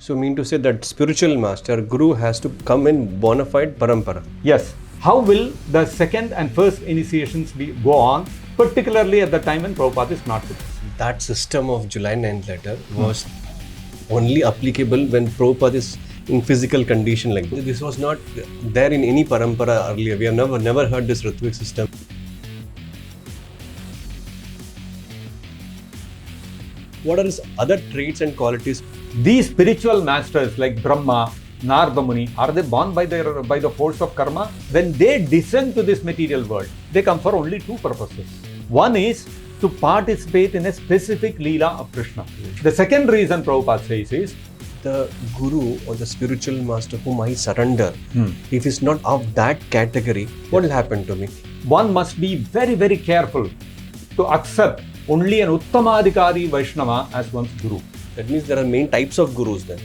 So mean to say that spiritual master, guru has to come in bona fide parampara. Yes. How will the second and first initiations go on, particularly at the time when Prabhupada is not with us? That system of July 9th letter was only applicable when Prabhupada is in physical condition like this. This was not there in any parampara earlier. We have never heard this Ritvik system. What are his other traits and qualities? These spiritual masters like Brahma, Narada Muni, are they born by the force of karma? When they descend to this material world, they come for only two purposes. One is to participate in a specific Leela of Krishna. The second reason Prabhupada says is, the guru or the spiritual master whom I surrender, if he's not of that category, what will happen to me? One must be very, very careful to accept only an Uttamadikari Vaishnava as one's guru. That means there are many types of gurus then.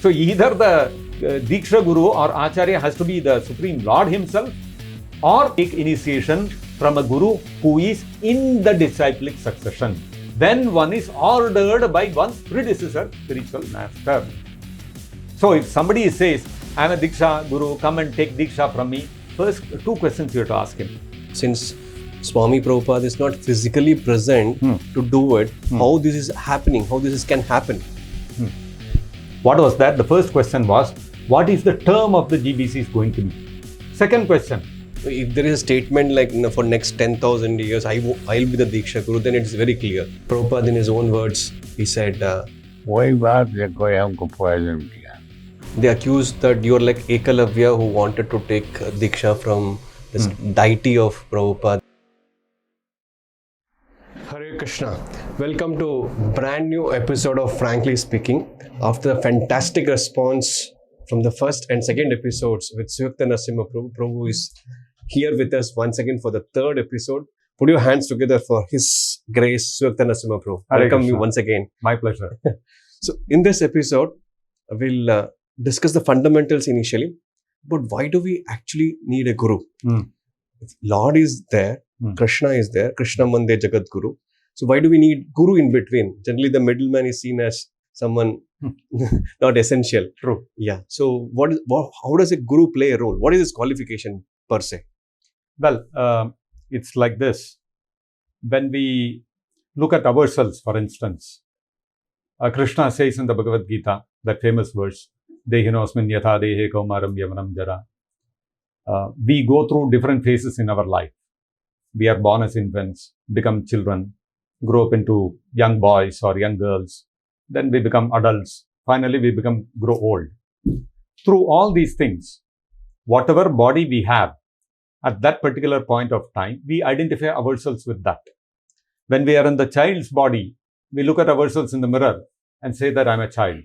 So either the Diksha Guru or Acharya has to be the Supreme Lord himself, or take initiation from a Guru who is in the disciplic succession. Then one is ordered by one's predecessor, spiritual master. So if somebody says, I am a Diksha Guru, come and take Diksha from me, first two questions you have to ask him. Since Swami Prabhupada is not physically present to do it, how this is happening, how this can happen? What was that? The first question was, what is the term of the GBC going to be? Second question. If there is a statement like for next 10,000 years, I'll be the Diksha Guru, then it's very clear. Prabhupada in his own words, he said, they accused that you're like Eklavya who wanted to take Diksha from this deity of Prabhupada. Hare Krishna. Welcome to brand new episode of Frankly Speaking. After the fantastic response from the first and second episodes with Suvyakta Narasimha Prabhu is here with us once again for the third episode. Put your hands together for His Grace Suvyakta Narasimha Prabhu. Welcome you once again. My pleasure. So in this episode, we'll discuss the fundamentals initially. But why do we actually need a guru? If Lord is there, Krishna is there, Krishna Mande Jagat Guru. So why do we need guru in between? Generally the middleman is seen as someone not essential. True. Yeah. So how does a guru play a role? What is his qualification per se? Well, it's like this. When we look at ourselves, for instance, Krishna says in the Bhagavad Gita, that famous verse, Dehinosmin yatha dehe kaumaram yamanam jara. We go through different phases in our life. We are born as infants, become children, grow up into young boys or young girls. Then we become adults. Finally, we grow old. Through all these things, whatever body we have at that particular point of time, we identify ourselves with that. When we are in the child's body, we look at ourselves in the mirror and say that I'm a child.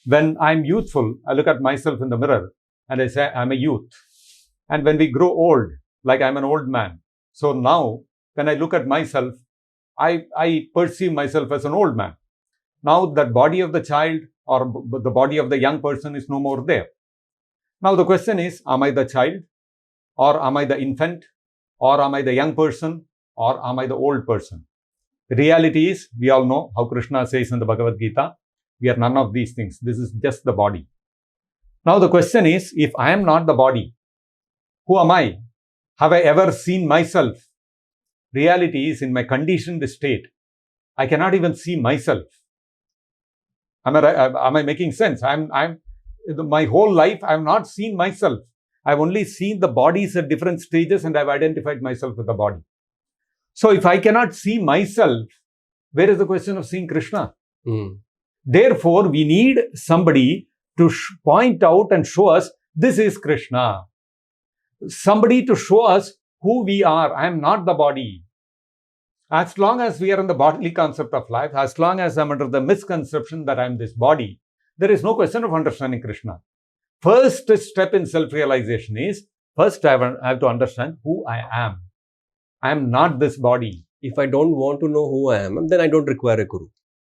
When I'm youthful, I look at myself in the mirror and I say I'm a youth. And when we grow old, like I'm an old man. So now, when I look at myself, I perceive myself as an old man. Now that body of the child or the body of the young person is no more there. Now the question is, am I the child? Or am I the infant? Or am I the young person? Or am I the old person? The reality is, we all know how Krishna says in the Bhagavad Gita, we are none of these things. This is just the body. Now the question is, if I am not the body, who am I? Have I ever seen myself? Reality is, in my conditioned state, I cannot even see myself. Am I making sense? My whole life, I have not seen myself. I've only seen the bodies at different stages and I've identified myself with the body. So if I cannot see myself, where is the question of seeing Krishna? Therefore, we need somebody to point out and show us, this is Krishna. Somebody to show us who we are. I am not the body. As long as we are in the bodily concept of life, as long as I'm under the misconception that I'm this body, there is no question of understanding Krishna. First step in self-realization is, first I have to understand who I am. I am not this body. If I don't want to know who I am, then I don't require a guru.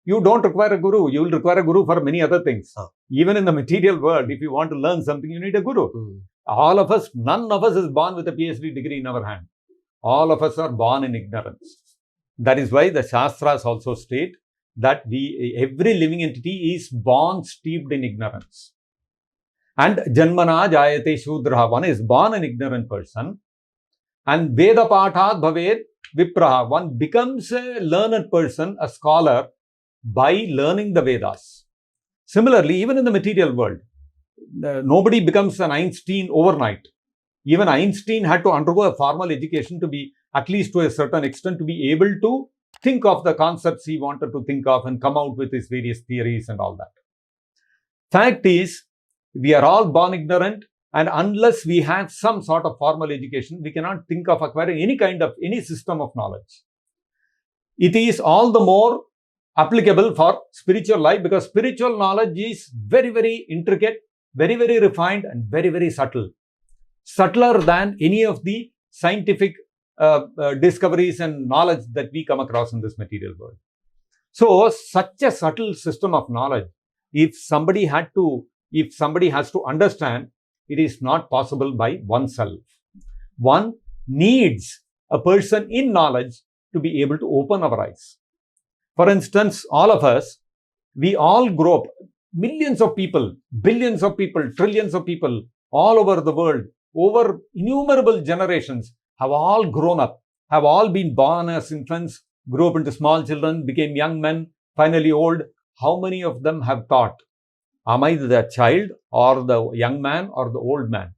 You don't require a guru. You will require a guru for many other things. Even in the material world, if you want to learn something, you need a guru. All of us, none of us is born with a PhD degree in our hand. All of us are born in ignorance. That is why the Shastras also state that every living entity is born steeped in ignorance. And Janmana Jayate Shudraha, one is born an ignorant person, and Veda Pathat Bhaved Vipraha, one becomes a learned person, a scholar, by learning the Vedas. Similarly, even in the material world, nobody becomes an Einstein overnight. Even Einstein had to undergo a formal education to be, at least to a certain extent, to be able to think of the concepts he wanted to think of and come out with his various theories and all that. Fact is, we are all born ignorant, and unless we have some sort of formal education, we cannot think of acquiring any system of knowledge. It is all the more applicable for spiritual life, because spiritual knowledge is very, very intricate, very, very refined, and very, very subtle. Subtler than any of the scientific discoveries and knowledge that we come across in this material world. So, such a subtle system of knowledge, if somebody has to understand, it is not possible by oneself. One needs a person in knowledge to be able to open our eyes. For instance, all of us, we all grow up, millions of people, billions of people, trillions of people all over the world, over innumerable generations, have all grown up, have all been born as infants, grew up into small children, became young men, finally old. How many of them have thought, am I the child or the young man or the old man?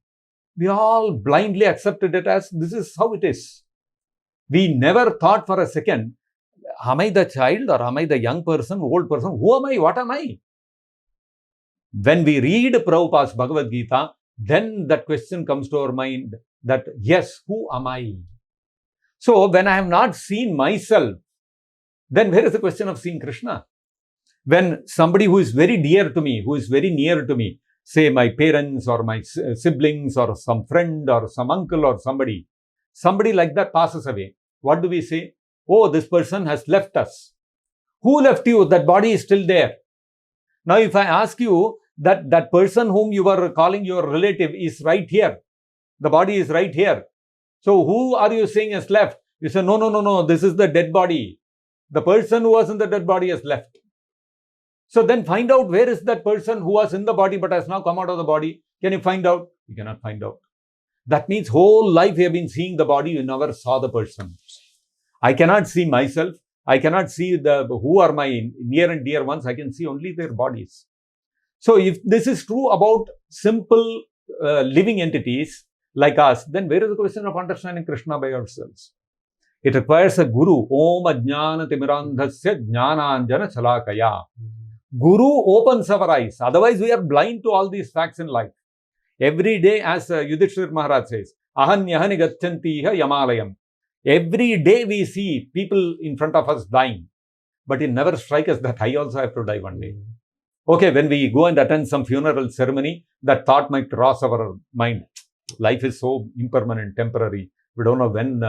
We all blindly accepted it as this is how it is. We never thought for a second, am I the child or am I the young person, old person? Who am I? What am I? When we read Prabhupada's Bhagavad Gita, then that question comes to our mind that, yes, who am I? So, when I have not seen myself, then where is the question of seeing Krishna? When somebody who is very dear to me, who is very near to me, say my parents or my siblings or some friend or some uncle or somebody like that passes away, what do we say? Oh, this person has left us. Who left you? That body is still there. Now, if I ask you that person whom you were calling your relative is right here, the body is right here. So, who are you saying has left? You say, no, this is the dead body. The person who was in the dead body has left. So, then find out where is that person who was in the body but has now come out of the body. Can you find out? You cannot find out. That means whole life you have been seeing the body, you never saw the person. I cannot see myself. I cannot see who are my near and dear ones. I can see only their bodies. So, if this is true about simple living entities like us, then where is the question of understanding Krishna by ourselves? It requires a guru. Om ajnana timirandhasya jnananjana chalakaya. Guru opens our eyes. Otherwise, we are blind to all these facts in life. Every day, as Yudhishthir Maharaj says, ahanyahani gachantiha yamalayam. Every day we see people in front of us dying. But it never strikes us that I also have to die one day. Okay, when we go and attend some funeral ceremony, that thought might cross our mind. Life is so impermanent, temporary. We don't know when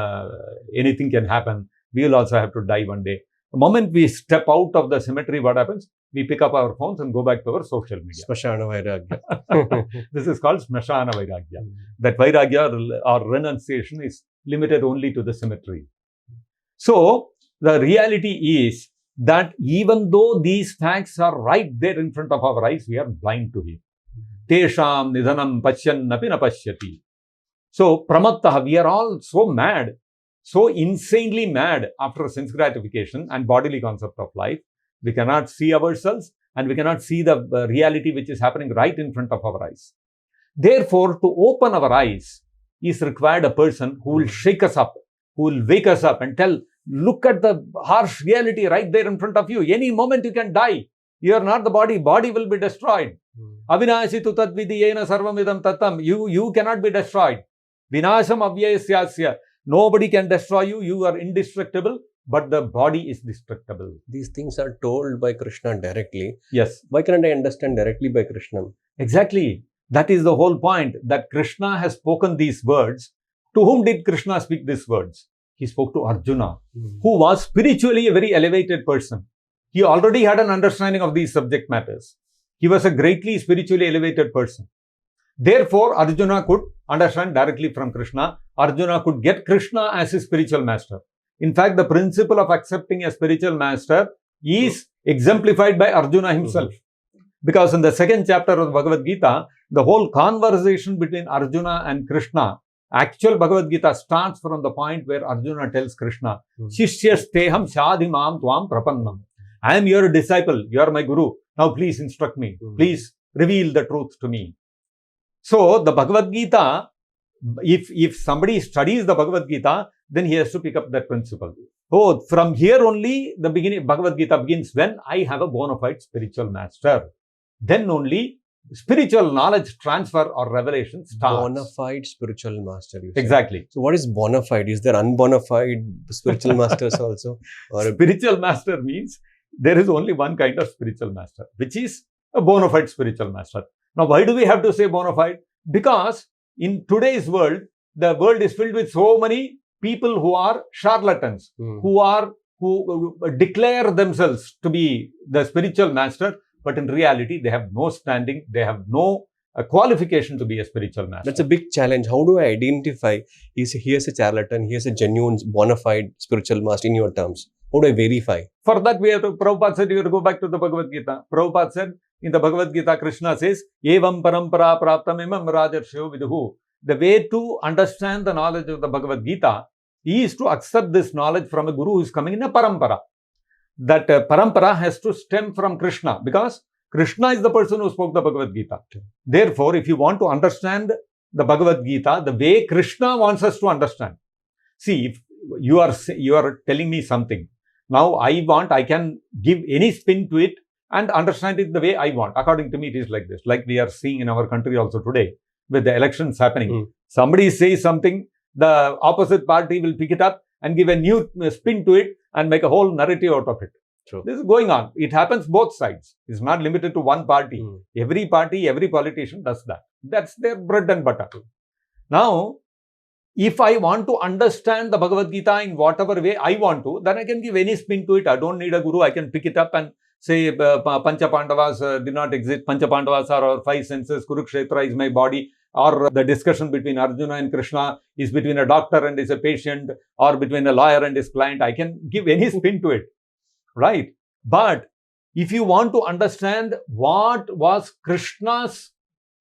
anything can happen. We will also have to die one day. The moment we step out of the cemetery, what happens? We pick up our phones and go back to our social media. Smashana Vairagya. This is called Smashana Vairagya. That Vairagya or renunciation is limited only to the cemetery. So, the reality is that even though these facts are right there in front of our eyes, we are blind to it. Tesham nidhanam pashyan napi na pashyati. So, pramattaha, we are all so mad, so insanely mad after sense gratification and bodily concept of life. We cannot see ourselves and we cannot see the reality which is happening right in front of our eyes. Therefore, to open our eyes is required a person who will shake us up, who will wake us up and tell, look at the harsh reality right there in front of you. Any moment you can die. You are not the body. Body will be destroyed. Avinashi tu tad vidiyena sarvam idam tattam. You cannot be destroyed. Vinasham avyayasyasya. Nobody can destroy you. You are indestructible, but the body is destructible. These things are told by Krishna directly. Yes. Why can't I understand directly by Krishna? Exactly. That is the whole point, that Krishna has spoken these words. To whom did Krishna speak these words? He spoke to Arjuna, who was spiritually a very elevated person. He already had an understanding of these subject matters. He was a greatly spiritually elevated person. Therefore, Arjuna could understand directly from Krishna. Arjuna could get Krishna as his spiritual master. In fact, the principle of accepting a spiritual master is exemplified by Arjuna himself. Because in the second chapter of the Bhagavad Gita, the whole conversation between Arjuna and Krishna, actual Bhagavad Gita starts from the point where Arjuna tells Krishna, Shishyasteham shadhimam tvam prapannam. I am your disciple, you are my guru. Now please instruct me. Please reveal the truth to me. So the Bhagavad Gita, if somebody studies the Bhagavad Gita, then he has to pick up that principle. Oh, from here only the beginning Bhagavad Gita begins when I have a bona fide spiritual master. Then only spiritual knowledge transfer or revelation starts. Bona fide spiritual master. You say. Exactly. So what is bona fide? Is there unbona fide spiritual masters also? Or spiritual master means there is only one kind of spiritual master, which is a bona fide spiritual master. Now, why do we have to say bona fide? Because in today's world, the world is filled with so many people who are charlatans, who declare themselves to be the spiritual master, but in reality, they have no standing, they have no qualification to be a spiritual master. That's a big challenge. How do I identify he is a charlatan, he is a genuine bona fide spiritual master in your terms? How do I verify? For that, Prabhupada said, you have to go back to the Bhagavad Gita. Prabhupada said, in the Bhagavad Gita, Krishna says, Evam Parampara Praptam Imam Rajarsho Viduhu. The way to understand the knowledge of the Bhagavad Gita is to accept this knowledge from a guru who is coming in a Parampara. That Parampara has to stem from Krishna, because Krishna is the person who spoke the Bhagavad Gita. Therefore, if you want to understand the Bhagavad Gita, the way Krishna wants us to understand. See, if you are telling me something, now I can give any spin to it and understand it the way I want. According to me, it is like this. Like we are seeing in our country also today, with the elections happening. Somebody says something, the opposite party will pick it up and give a new spin to it and make a whole narrative out of it. True. This is going on. It happens both sides. It's not limited to one party. Every party, every politician does that. That's their bread and butter. Now, if I want to understand the Bhagavad Gita in whatever way I want to, then I can give any spin to it. I don't need a guru. I can pick it up and say Pancha Pandavas did not exist. Pancha Pandavas are our five senses. Kurukshetra is my body. Or the discussion between Arjuna and Krishna is between a doctor and his patient, or between a lawyer and his client. I can give any spin to it, right? But if you want to understand what was Krishna's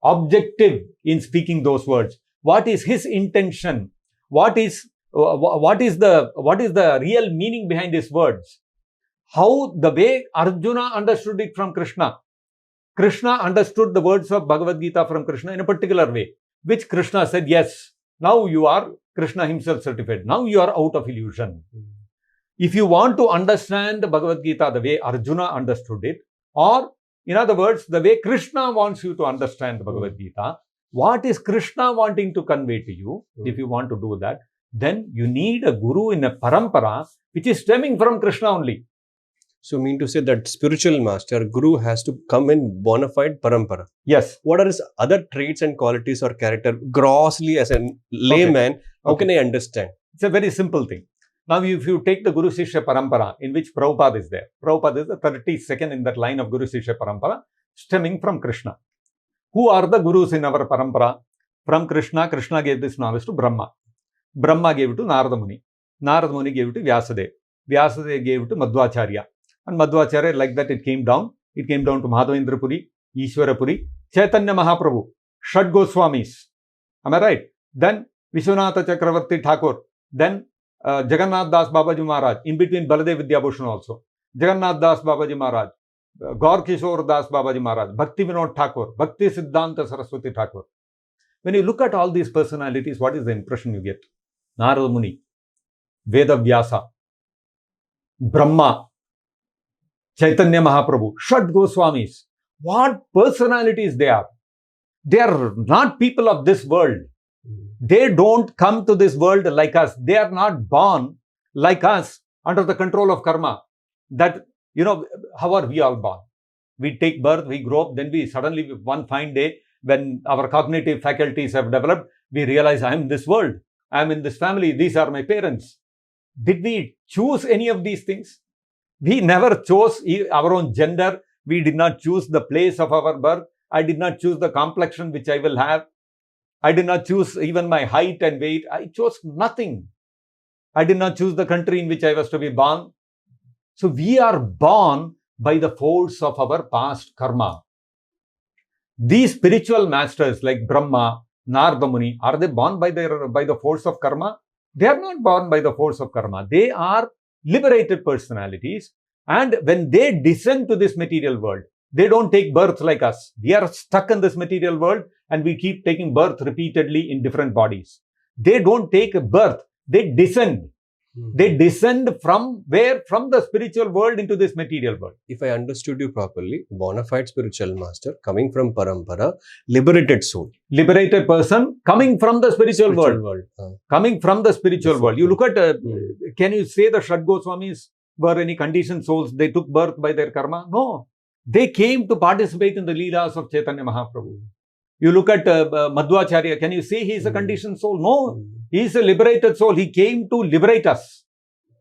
objective in speaking those words, what is his intention, what is the real meaning behind his words, how the way Arjuna understood it from Krishna. Krishna understood the words of Bhagavad Gita from Krishna in a particular way, which Krishna said, yes, now you are, Krishna himself certified, now you are out of illusion. If you want to understand the Bhagavad Gita the way Arjuna understood it, or in other words, the way Krishna wants you to understand the Bhagavad Gita, what is Krishna wanting to convey to you? If you want to do that, then you need a guru in a parampara, which is stemming from Krishna only. So, mean to say that spiritual master, guru, has to come in bona fide parampara. Yes. What are his other traits and qualities or character, grossly as a layman, how can I understand? It's a very simple thing. Now, if you take the Guru Sishya Parampara, in which Prabhupada is there, Prabhupada is the 32nd in that line of Guru Sishya Parampara, stemming from Krishna. Who are the gurus in our parampara? From Krishna, Krishna gave this knowledge to Brahma. Brahma gave it to Narada Muni. Narada Muni gave it to Vyasadeva. Vyasadeva gave it to Madhvacharya. And Madhvacharya, like that, it came down. It came down to Madhavendra Puri, Ishwara Puri, Chaitanya Mahaprabhu, Shad Goswamis. Am I right? Then Vishwanatha Chakravarti Thakur. Then Jagannath Das Babaji Maharaj. In between Baladev Vidyabhushan also. Jagannath Das Babaji Maharaj. Gaur Kishore Das Babaji Maharaj. Bhakti Vinod Thakur. Bhakti Siddhanta Saraswati Thakur. When you look at all these personalities, what is the impression you get? Narada Muni, Veda Vyasa, Brahma, Chaitanya Mahaprabhu, Shad Goswamis. What personalities they are? They are not people of this world. They don't come to this world like us. They are not born like us under the control of karma. That, how are we all born? We take birth, we grow up, then we suddenly, one fine day, when our cognitive faculties have developed, we realize I am in this world. I am in this family. These are my parents. Did we choose any of these things? We never chose our own gender. We did not choose the place of our birth. I did not choose the complexion which I will have. I did not choose even my height and weight. I chose nothing. I did not choose the country in which I was to be born. So we are born by the force of our past karma. These spiritual masters like Brahma, Narada Muni, are they born by the force of karma? They are not born by the force of karma. They are liberated personalities, and when they descend to this material world, they don't take birth like us. We are stuck in this material world and we keep taking birth repeatedly in different bodies. They don't take a birth, they descend. They descend from where? From the spiritual world into this material world. If I understood you properly, bona fide spiritual master coming from Parampara, liberated soul. Liberated person coming from the spiritual world. Coming from the spiritual world. You look at, can you say the Shad Goswamis were any conditioned souls? They took birth by their karma? No. They came to participate in the Leelas of Chaitanya Mahaprabhu. You look at Madhvacharya, can you say he is a conditioned soul? No. He is a liberated soul. He came to liberate us.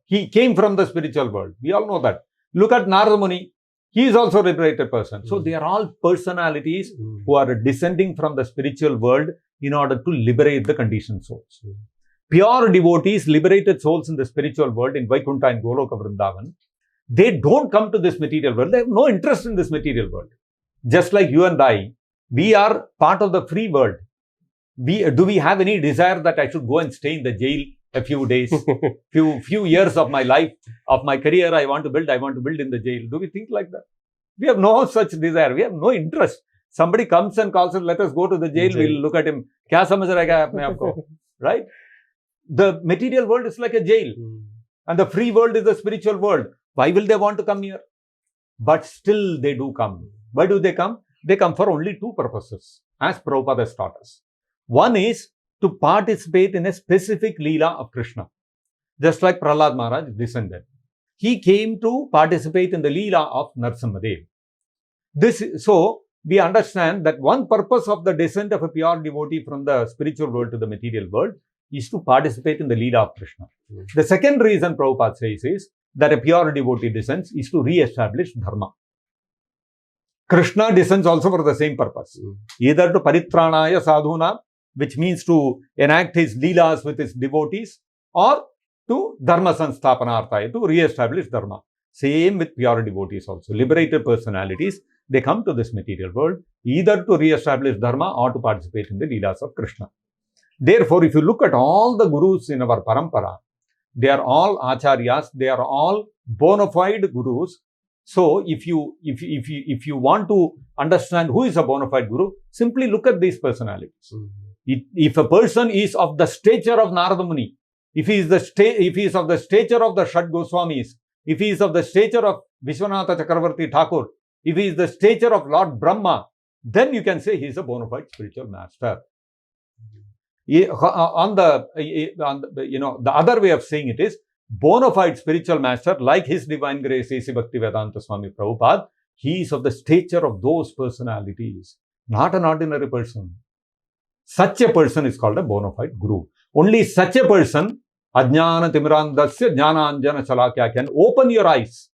He came from the spiritual world. We all know that. Look at Narada Muni. He is also a liberated person. So they are all personalities who are descending from the spiritual world in order to liberate the conditioned souls. Pure devotees, liberated souls in the spiritual world in Vaikuntha and Goloka Vrindavan, they don't come to this material world. They have no interest in this material world. Just like you and I, we are part of the free world. Do we have any desire that I should go and stay in the jail a few days, few years of my life, of my career I want to build in the jail? Do we think like that? We have no such desire. We have no interest. Somebody comes and calls us, let us go to the jail. We'll look at him. Kya samajh raha hai apne aap ko? Right? The material world is like a jail. And the free world is the spiritual world. Why will they want to come here? But still they do come. Why do they come? They come for only two purposes, as Prabhupada has taught us. One is to participate in a specific Leela of Krishna. Just like Prahlad Maharaj descended. He came to participate in the Leela of Narasimha. So, we understand that one purpose of the descent of a pure devotee from the spiritual world to the material world is to participate in the Leela of Krishna. The second reason Prabhupada says is that a pure devotee descends is to re-establish Dharma. Krishna descends also for the same purpose. Either to Paritranaya Sadhuna, which means to enact his Leelas with his devotees, or to Dharma Sansthapanarthaya, to re-establish Dharma. Same with pure devotees also. Liberated personalities, they come to this material world either to re-establish Dharma or to participate in the Leelas of Krishna. Therefore, if you look at all the gurus in our Parampara, they are all Acharyas, they are all bona fide gurus. So, if you want to understand who is a bona fide guru, simply look at these personalities. If a person is of the stature of Narada Muni, if he is of the stature of the Shad Goswamis, if he is of the stature of Vishwanatha Chakravarti Thakur, if he is the stature of Lord Brahma, then you can say he is a bona fide spiritual master. The other way of saying it is, bona fide spiritual master, like His Divine Grace A.C. Bhaktivedanta Swami Prabhupada, he is of the stature of those personalities, not an ordinary person. Such a person is called a bona fide guru. Only such a person, Ajnana Timirandasya Jnana Anjana Chalakya, can open your eyes,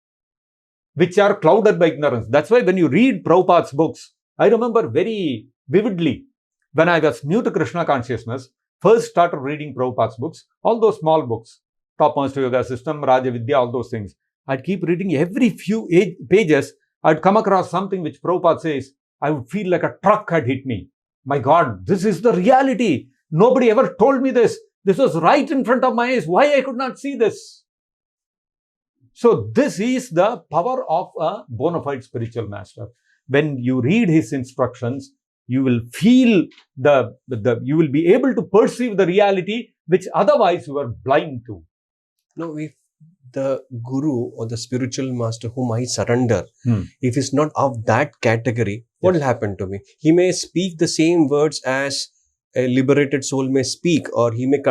which are clouded by ignorance. That's why when you read Prabhupada's books, I remember very vividly, when I was new to Krishna consciousness, first started reading Prabhupada's books, all those small books, Topmost Yoga System, Raja Vidya, all those things. I'd keep reading every few pages, I'd come across something which Prabhupada says, I would feel like a truck had hit me. My God, this is the reality. Nobody ever told me this. This was right in front of my eyes. Why I could not see this? So this is the power of a bona fide spiritual master. When you read his instructions, you will feel you will be able to perceive the reality which otherwise you are blind to. No, if the guru or the spiritual master whom I surrender, if he's not of that category, what will happen to me? He may speak the same words as a liberated soul may speak, or he may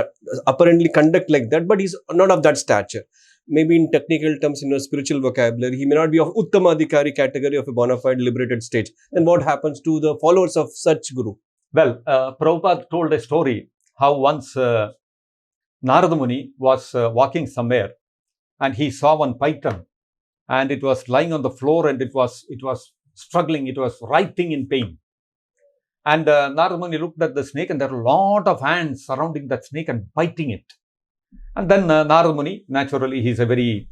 apparently conduct like that, but he's not of that stature. Maybe in technical terms, in a spiritual vocabulary, he may not be of Uttamadhikari category of a bona fide liberated stage. Then what happens to the followers of such guru? Well, Prabhupada told a story how once Narada Muni was walking somewhere and he saw one python and it was lying on the floor and it was struggling, it was writhing in pain. And Narada Muni looked at the snake and there were a lot of hands surrounding that snake and biting it. And then Narada Muni, naturally, he is a very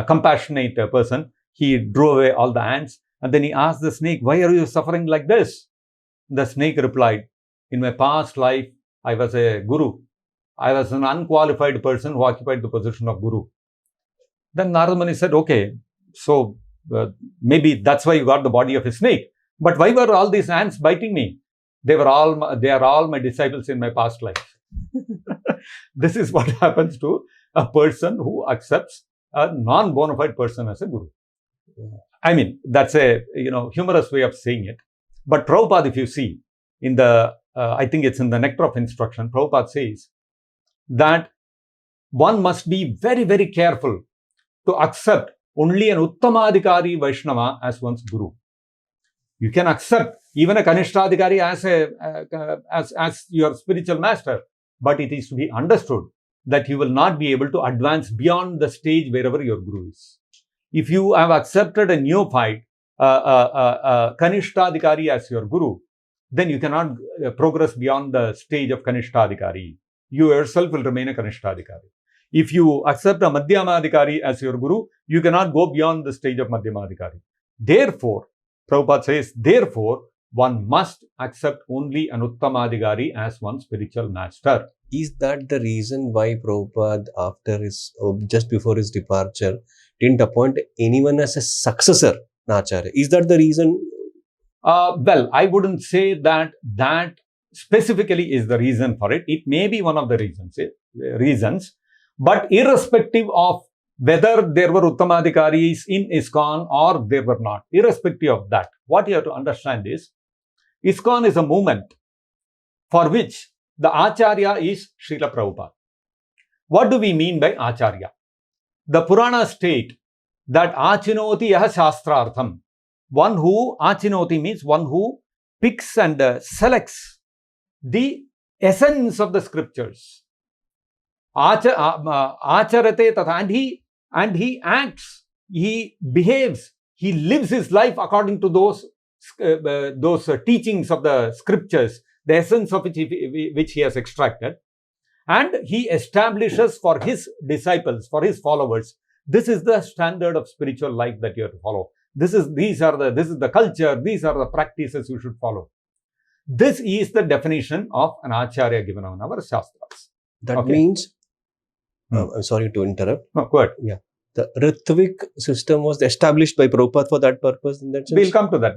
compassionate person. he drove away all the ants. And then he asked the snake, why are you suffering like this? The snake replied, in my past life, I was a guru. I was an unqualified person who occupied the position of guru. Then Narada Muni said, okay, so maybe that's why you got the body of a snake. But why were all these ants biting me? They are all my disciples in my past life. This is what happens to a person who accepts a non-bona fide person as a guru. I mean, that's a humorous way of saying it. But Prabhupada, if you see, in the I think it's in the Nectar of Instruction, Prabhupada says that one must be very, very careful to accept only an Uttamadhikari Vaishnava as one's guru. You can accept even a Kanishtadhikari as your spiritual master, but it is to be understood that you will not be able to advance beyond the stage wherever your guru is. If you have accepted a neophyte, Kanishtadhikari as your guru, then you cannot progress beyond the stage of Kanishtadhikari. You yourself will remain a Kanishtadhikari. If you accept a Madhyamadhikari as your guru, you cannot go beyond the stage of Madhyamadhikari. Therefore, Prabhupada says, therefore, one must accept only an Uttamadhikari as one's spiritual master. Is that the reason why Prabhupada, just before his departure, didn't appoint anyone as a successor, Acharya? Is that the reason? Well, I wouldn't say that specifically is the reason for it. It may be one of the reasons, but irrespective of whether there were Uttamadhikaris in ISKCON or there were not, irrespective of that, what you have to understand is, ISKCON is a movement for which the Acharya is Srila Prabhupada. What do we mean by Acharya? The Purana state that Achinoti yaha shastrartham. One who, Achinoti means one who picks and selects the essence of the scriptures. Acharate tatha, and he acts, he behaves, he lives his life according to those teachings of the scriptures, the essence of which he has extracted, and he establishes for his disciples, for his followers, this is the standard of spiritual life that you have to follow. This is the culture, these are the practices you should follow. This is the definition of an Acharya given on our Shastras. That means, I'm sorry to interrupt. No, go ahead. Yeah. The Ritvik system was established by Prabhupada for that purpose in that sense? We'll come to that.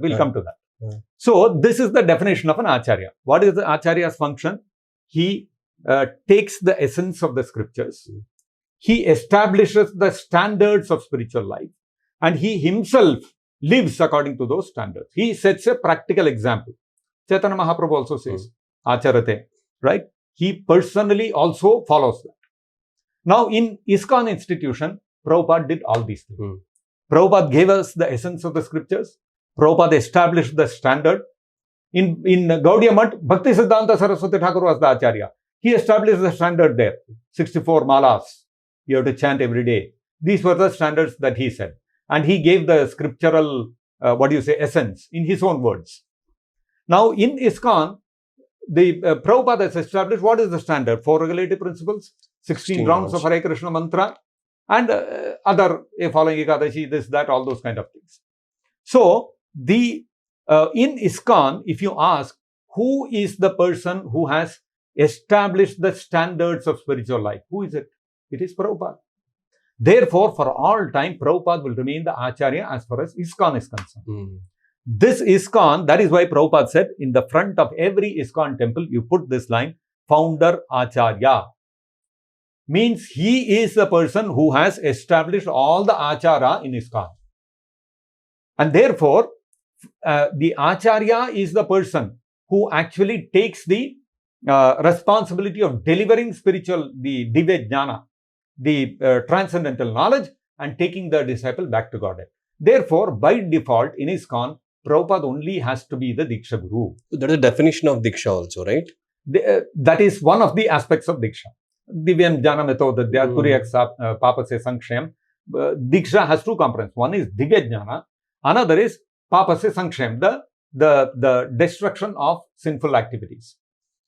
So, this is the definition of an Acharya. What is the Acharya's function? He takes the essence of the scriptures. He establishes the standards of spiritual life. And he himself lives according to those standards. He sets a practical example. Chaitanya Mahaprabhu also says, Acharate, right? He personally also follows that. Now, in ISKCON institution, Prabhupada did all these things. Prabhupada gave us the essence of the scriptures. Prabhupada established the standard. In Gaudiya Math, Bhakti Siddhanta Saraswati Thakur was the Acharya. He established the standard there. 64 malas you have to chant every day. These were the standards that he said. And he gave the scriptural, essence in his own words. Now, in ISKCON, the Prabhupada has established what is the standard? 4 regulative principles, 16 rounds of Hare Krishna mantra, and other following Ekadashi, this, that, all those kind of things. So, in ISKCON, if you ask, who is the person who has established the standards of spiritual life? Who is it? It is Prabhupada. Therefore, for all time, Prabhupada will remain the Acharya as far as ISKCON is concerned. This ISKCON, that is why Prabhupada said, in the front of every ISKCON temple, you put this line, Founder Acharya. Means he is the person who has established all the Acharya in ISKCON. And therefore, the Acharya is the person who actually takes the responsibility of delivering the Divya Jnana, the transcendental knowledge, and taking the disciple back to Godhead. Therefore, by default, in ISKCON, Prabhupada only has to be the Diksha Guru. That is the definition of Diksha also, right? That is one of the aspects of Diksha. Divyam Jnana Metodadya, Kuryak Papase Sankshayam. Diksha has 2 components. One is Divya Jnana, another is Papase Sankshayam, the destruction of sinful activities.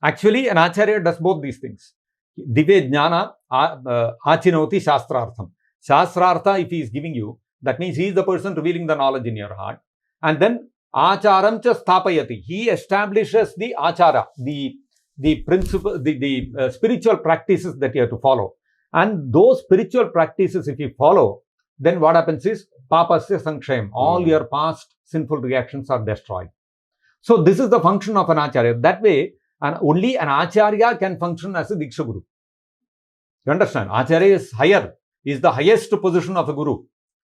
Actually, an Acharya does both these things. Divya Jnana Achinoti Shastrartham. Shastrartha, if he is giving you, That means he is the person revealing the knowledge in your heart. And then Acharam cha sthapayati. He establishes the Achara, the principle, the spiritual practices that you have to follow. And those spiritual practices, if you follow, then what happens is papasya sankshayam. All your past sinful reactions are destroyed. So this is the function of an Acharya. That way, only an Acharya can function as a Diksha Guru. You understand? Acharya is higher, is the highest position of a Guru,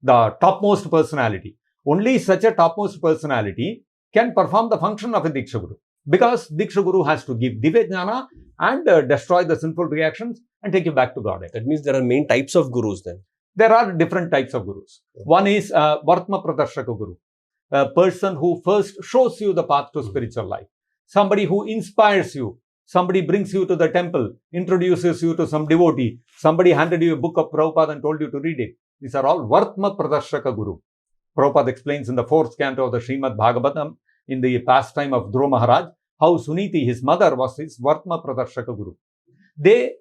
the topmost personality. Only such a topmost personality can perform the function of a Diksha Guru. Because Diksha Guru has to give Divya Jnana and destroy the sinful reactions and take you back to Godhead. That means there are main types of gurus then. There are different types of gurus. One is Vartma Pradarshaka Guru, a person who first shows you the path to spiritual life. Somebody who inspires you. Somebody brings you to the temple, introduces you to some devotee. Somebody handed you a book of Prabhupada and told you to read it. These are all Vartma Pradarshaka Guru. Prabhupada explains in the 4th canto of the Srimad Bhagavatam, in the pastime of Dhruva Maharaj, how Suniti, his mother, was his Vartma Pradarshaka Guru. They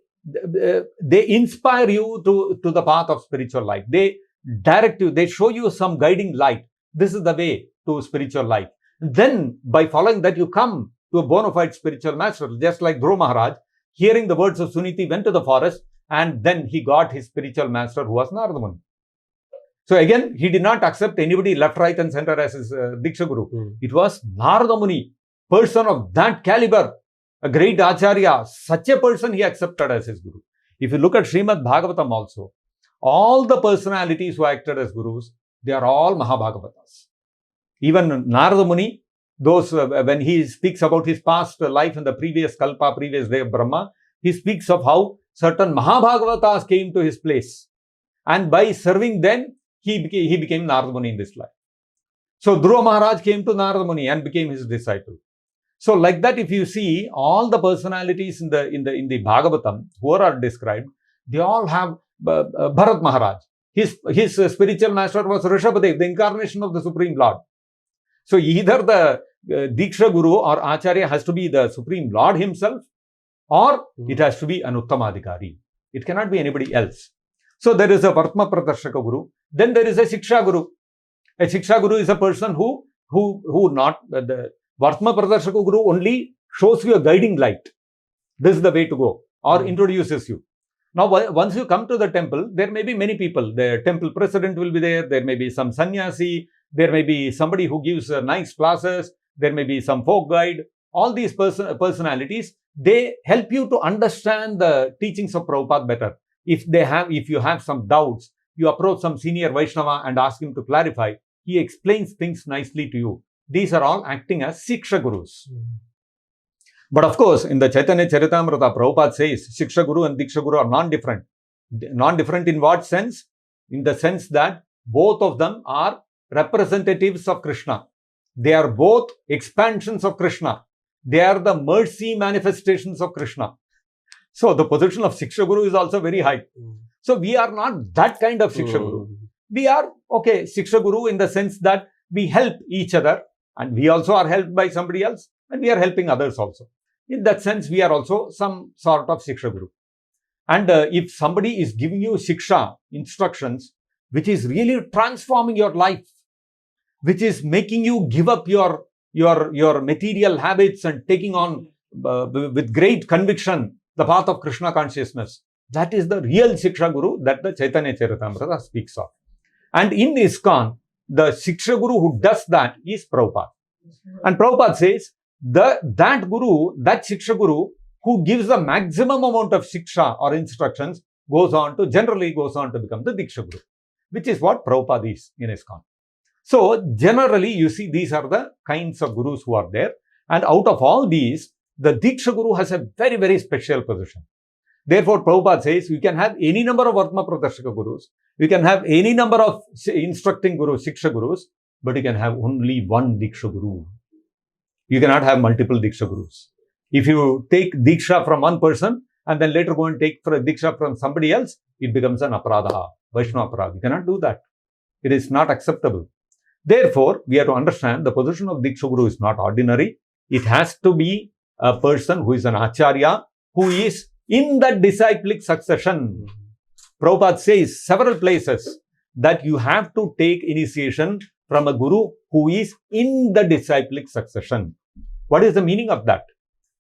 inspire you to the path of spiritual life. They direct you, they show you some guiding light. This is the way to spiritual life. Then, by following that, you come to a bona fide spiritual master. Just like Dhruva Maharaj, hearing the words of Suniti, went to the forest, and then he got his spiritual master, who was Narada Muni. So again, he did not accept anybody left, right and center as his Diksha Guru. It was Narada Muni, person of that caliber, a great Acharya. Such a person he accepted as his Guru. If you look at Srimad Bhagavatam also, all the personalities who acted as Gurus, they are all Mahabhagavatas. Even Narada Muni, those when he speaks about his past life in the previous Kalpa, previous day of Brahma, he speaks of how certain Mahabhagavatas came to his place. And by serving them, he became Narada Muni in this life. So Dhruva Maharaj came to Narada Muni and became his disciple. So like that, if you see all the personalities in the Bhagavatam who are described, they all have Bharat Maharaj. His spiritual master was Rishabhadev, the incarnation of the Supreme Lord. So either the Diksha Guru or Acharya has to be the Supreme Lord himself, or it has to be an Uttamadhikari. It cannot be anybody else. So there is a Vartma Pradarshaka Guru. Then there is a Shiksha Guru. A Shiksha Guru is a person who not the Vartma Pradarshaka Guru only shows you a guiding light. This is the way to go, or introduces you. Now, once you come to the temple, there may be many people. The temple president will be there. There may be some sannyasi. There may be somebody who gives nice classes. There may be some folk guide. All these personalities, they help you to understand the teachings of Prabhupada better. If you have some doubts, you approach some senior Vaishnava and ask him to clarify. He explains things nicely to you. These are all acting as Shiksha Gurus. But of course, in the Chaitanya Charitamrita, Prabhupada says Shiksha Guru and Diksha Guru are non-different. Non-different in what sense? In the sense that both of them are representatives of Krishna. They are both expansions of Krishna. They are the mercy manifestations of Krishna. So the position of Shiksha Guru is also very high. So we are not that kind of Shiksha Guru. We are, okay, Shiksha Guru in the sense that we help each other, and we also are helped by somebody else, and we are helping others also. In that sense, we are also some sort of Shiksha Guru. And if somebody is giving you Shiksha instructions, which is really transforming your life, which is making you give up your material habits and taking on with great conviction the path of Krishna consciousness, that is the real Shiksha Guru that the Chaitanya Charitamrita speaks of. And in ISKCON, the Shiksha Guru who does that is Prabhupada. And Prabhupada says, that Guru, that Shiksha Guru who gives the maximum amount of Shiksha or instructions generally goes on to become the Diksha Guru, which is what Prabhupada is in ISKCON. So generally, you see, these are the kinds of Gurus who are there. And out of all these, the Diksha Guru has a very, very special position. Therefore, Prabhupada says, you can have any number of Vartma Pradarshaka Gurus, you can have any number of instructing Gurus, Shiksha Gurus, but you can have only one Diksha Guru. You cannot have multiple Diksha Gurus. If you take Diksha from one person and then later go and take Diksha from somebody else, it becomes an Aparadha, Vaishnava Aparadha. You cannot do that. It is not acceptable. Therefore, we have to understand the position of Diksha Guru is not ordinary. It has to be a person who is an Acharya, who is in that disciplic succession. Prabhupada says several places that you have to take initiation from a guru who is in the disciplic succession. What is the meaning of that?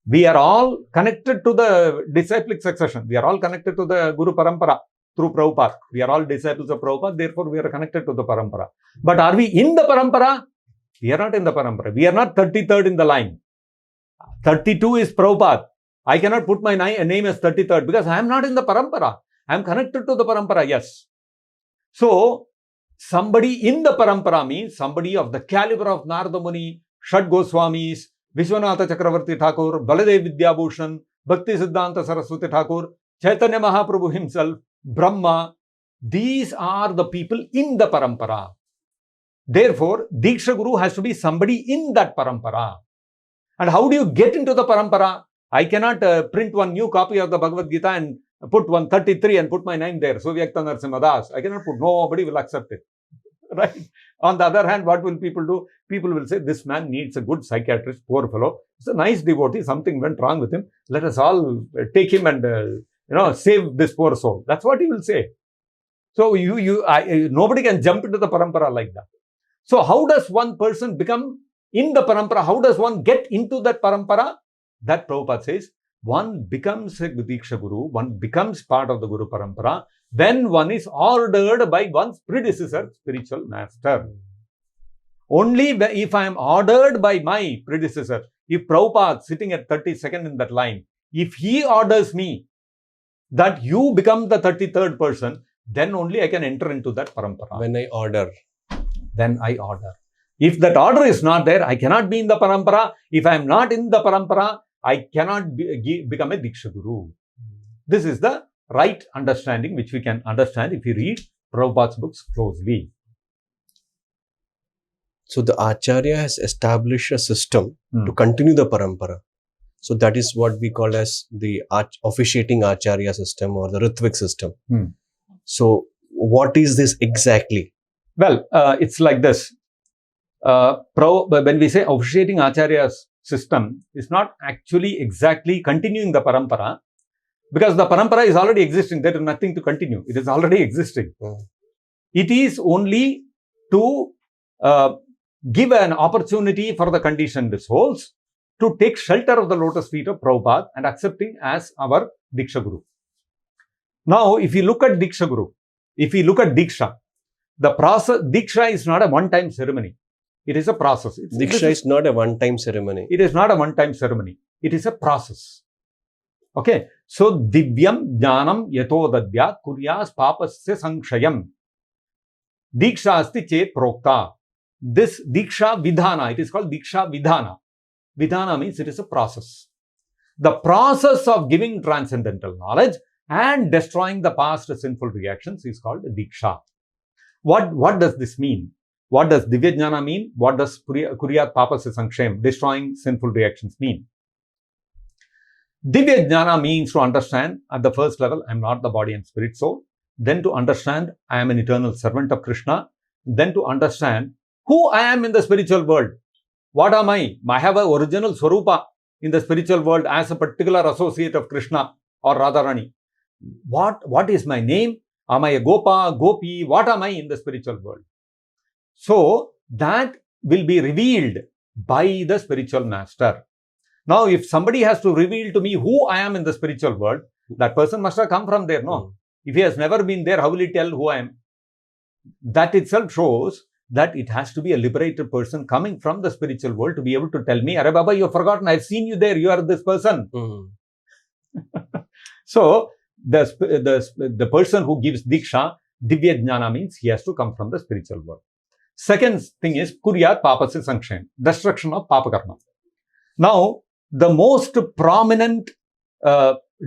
We are all connected to the disciplic succession. We are all connected to the Guru Parampara through Prabhupada. We are all disciples of Prabhupada, therefore we are connected to the Parampara. But are we in the Parampara? We are not in the Parampara. We are not 33rd in the line. 32 is Prabhupada. I cannot put my name as 33rd because I am not in the Parampara. I am connected to the Parampara, yes. So, somebody in the Parampara means somebody of the caliber of Narada Muni, Shad Goswamis, Vishwanatha Chakravarti Thakur, Baladev Vidyabhushan, Bhakti Siddhanta Saraswati Thakur, Chaitanya Mahaprabhu himself, Brahma. These are the people in the Parampara. Therefore, Diksha Guru has to be somebody in that Parampara. And how do you get into the Parampara? I cannot print one new copy of the Bhagavad Gita and put 133 and put my name there, Suvyakta Narasimha Das. I cannot put, nobody will accept it. Right? On the other hand, what will people do? People will say, this man needs a good psychiatrist, poor fellow. It's a nice devotee, something went wrong with him. Let us all take him and, save this poor soul. That's what he will say. So, nobody can jump into the Parampara like that. So, how does one person become in the Parampara? How does one get into that Parampara? That Prabhupada says, one becomes a Diksha Guru, one becomes part of the Guru Parampara, when one is ordered by one's predecessor, spiritual master. Only if I am ordered by my predecessor, if Prabhupada sitting at 32nd in that line, if he orders me that you become the 33rd person, then only I can enter into that Parampara. When I order. Then I order. If that order is not there, I cannot be in the Parampara. If I am not in the Parampara, I cannot become a Diksha Guru. This is the right understanding which we can understand if we read Prabhupada's books closely. So the Acharya has established a system to continue the Parampara. So that is what we call as the officiating Acharya system or the Ritvik system. So what is this exactly? Well, it's like this. When we say officiating Acharya's system, is not actually exactly continuing the Parampara, because the Parampara is already existing. There is nothing to continue. It is already existing. It is only to give an opportunity for the conditioned souls to take shelter of the lotus feet of Prabhupada and accepting as our Diksha Guru. Now, if you look at Diksha Guru, if we look at Diksha, the process, Diksha is not a one-time ceremony. It is a process. Diksha is not a one-time ceremony. It is not a one-time ceremony. It is a process. Okay. So, Divyam Jnanam Yato Dadya Kuryas Papasya Sankshayam. Diksha asti chet prokta. This Diksha Vidhana, it is called Diksha Vidhana. Vidhana means it is a process. The process of giving transcendental knowledge and destroying the past sinful reactions is called Diksha. What does this mean? What does Divya Jnana mean? What does Kuryat Papasya Sankshayam, destroying sinful reactions, mean? Divya Jnana means to understand at the first level, I am not the body and spirit soul. Then to understand, I am an eternal servant of Krishna. Then to understand who I am in the spiritual world. What am I? I have an original Swarupa in the spiritual world as a particular associate of Krishna or Radharani. What is my name? Am I a Gopa, Gopi? What am I in the spiritual world? So, that will be revealed by the spiritual master. Now, if somebody has to reveal to me who I am in the spiritual world, that person must have come from there, no? If he has never been there, how will he tell who I am? That itself shows that it has to be a liberated person coming from the spiritual world to be able to tell me, Arre Baba, you have forgotten, I've seen you there, you are this person. So, the person who gives Diksha, Divya Jnana means he has to come from the spiritual world. Second thing is Kuryat Papasya Sankshayam, destruction of Papa Karma. Now, the most prominent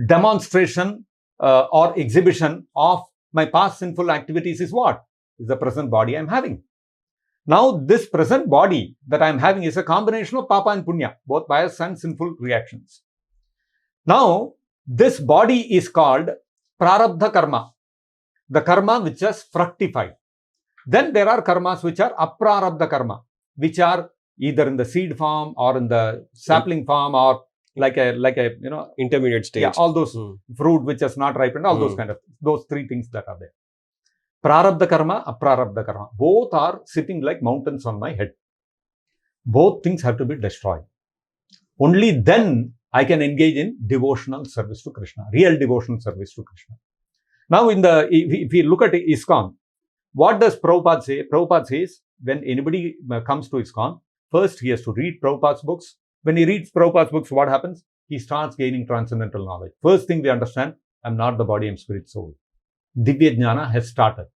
demonstration or exhibition of my past sinful activities is what? Is the present body I am having. Now, this present body that I am having is a combination of Papa and Punya, both pious and sinful reactions. Now, this body is called Prarabdha Karma, the karma which has fructified. Then there are karmas which are Aprarabdha Karma, which are either in the seed form or in the sapling form or like a intermediate stage. Yeah, all those fruit which has not ripened, all those kind of, those three things that are there. Prarabdha karma, aprarabdha karma. Both are sitting like mountains on my head. Both things have to be destroyed. Only then I can engage in devotional service to Krishna, real devotional service to Krishna. Now, if we look at ISKCON, what does Prabhupada say? Prabhupada says, when anybody comes to ISKCON, first he has to read Prabhupada's books. When he reads Prabhupada's books, what happens? He starts gaining transcendental knowledge. First thing we understand, I'm not the body, I'm spirit, soul. Divya Jnana has started.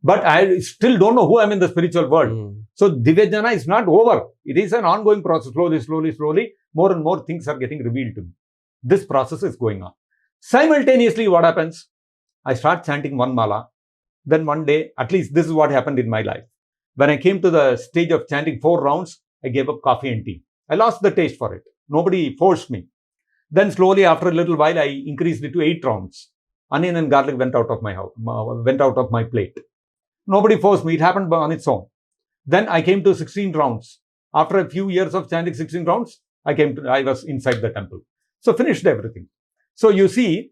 But I still don't know who I am in the spiritual world. So Divya Jnana is not over. It is an ongoing process. Slowly, more and more things are getting revealed to me. This process is going on. Simultaneously, what happens? I start chanting one mala. Then one day, at least this is what happened in my life. When I came to the stage of chanting 4 rounds, I gave up coffee and tea. I lost the taste for it. Nobody forced me. Then slowly, after a little while, I increased it to 8 rounds. Onion and garlic went out of my plate. Nobody forced me. It happened on its own. Then I came to 16 rounds. After a few years of chanting 16 rounds, I was inside the temple. So finished everything. So you see,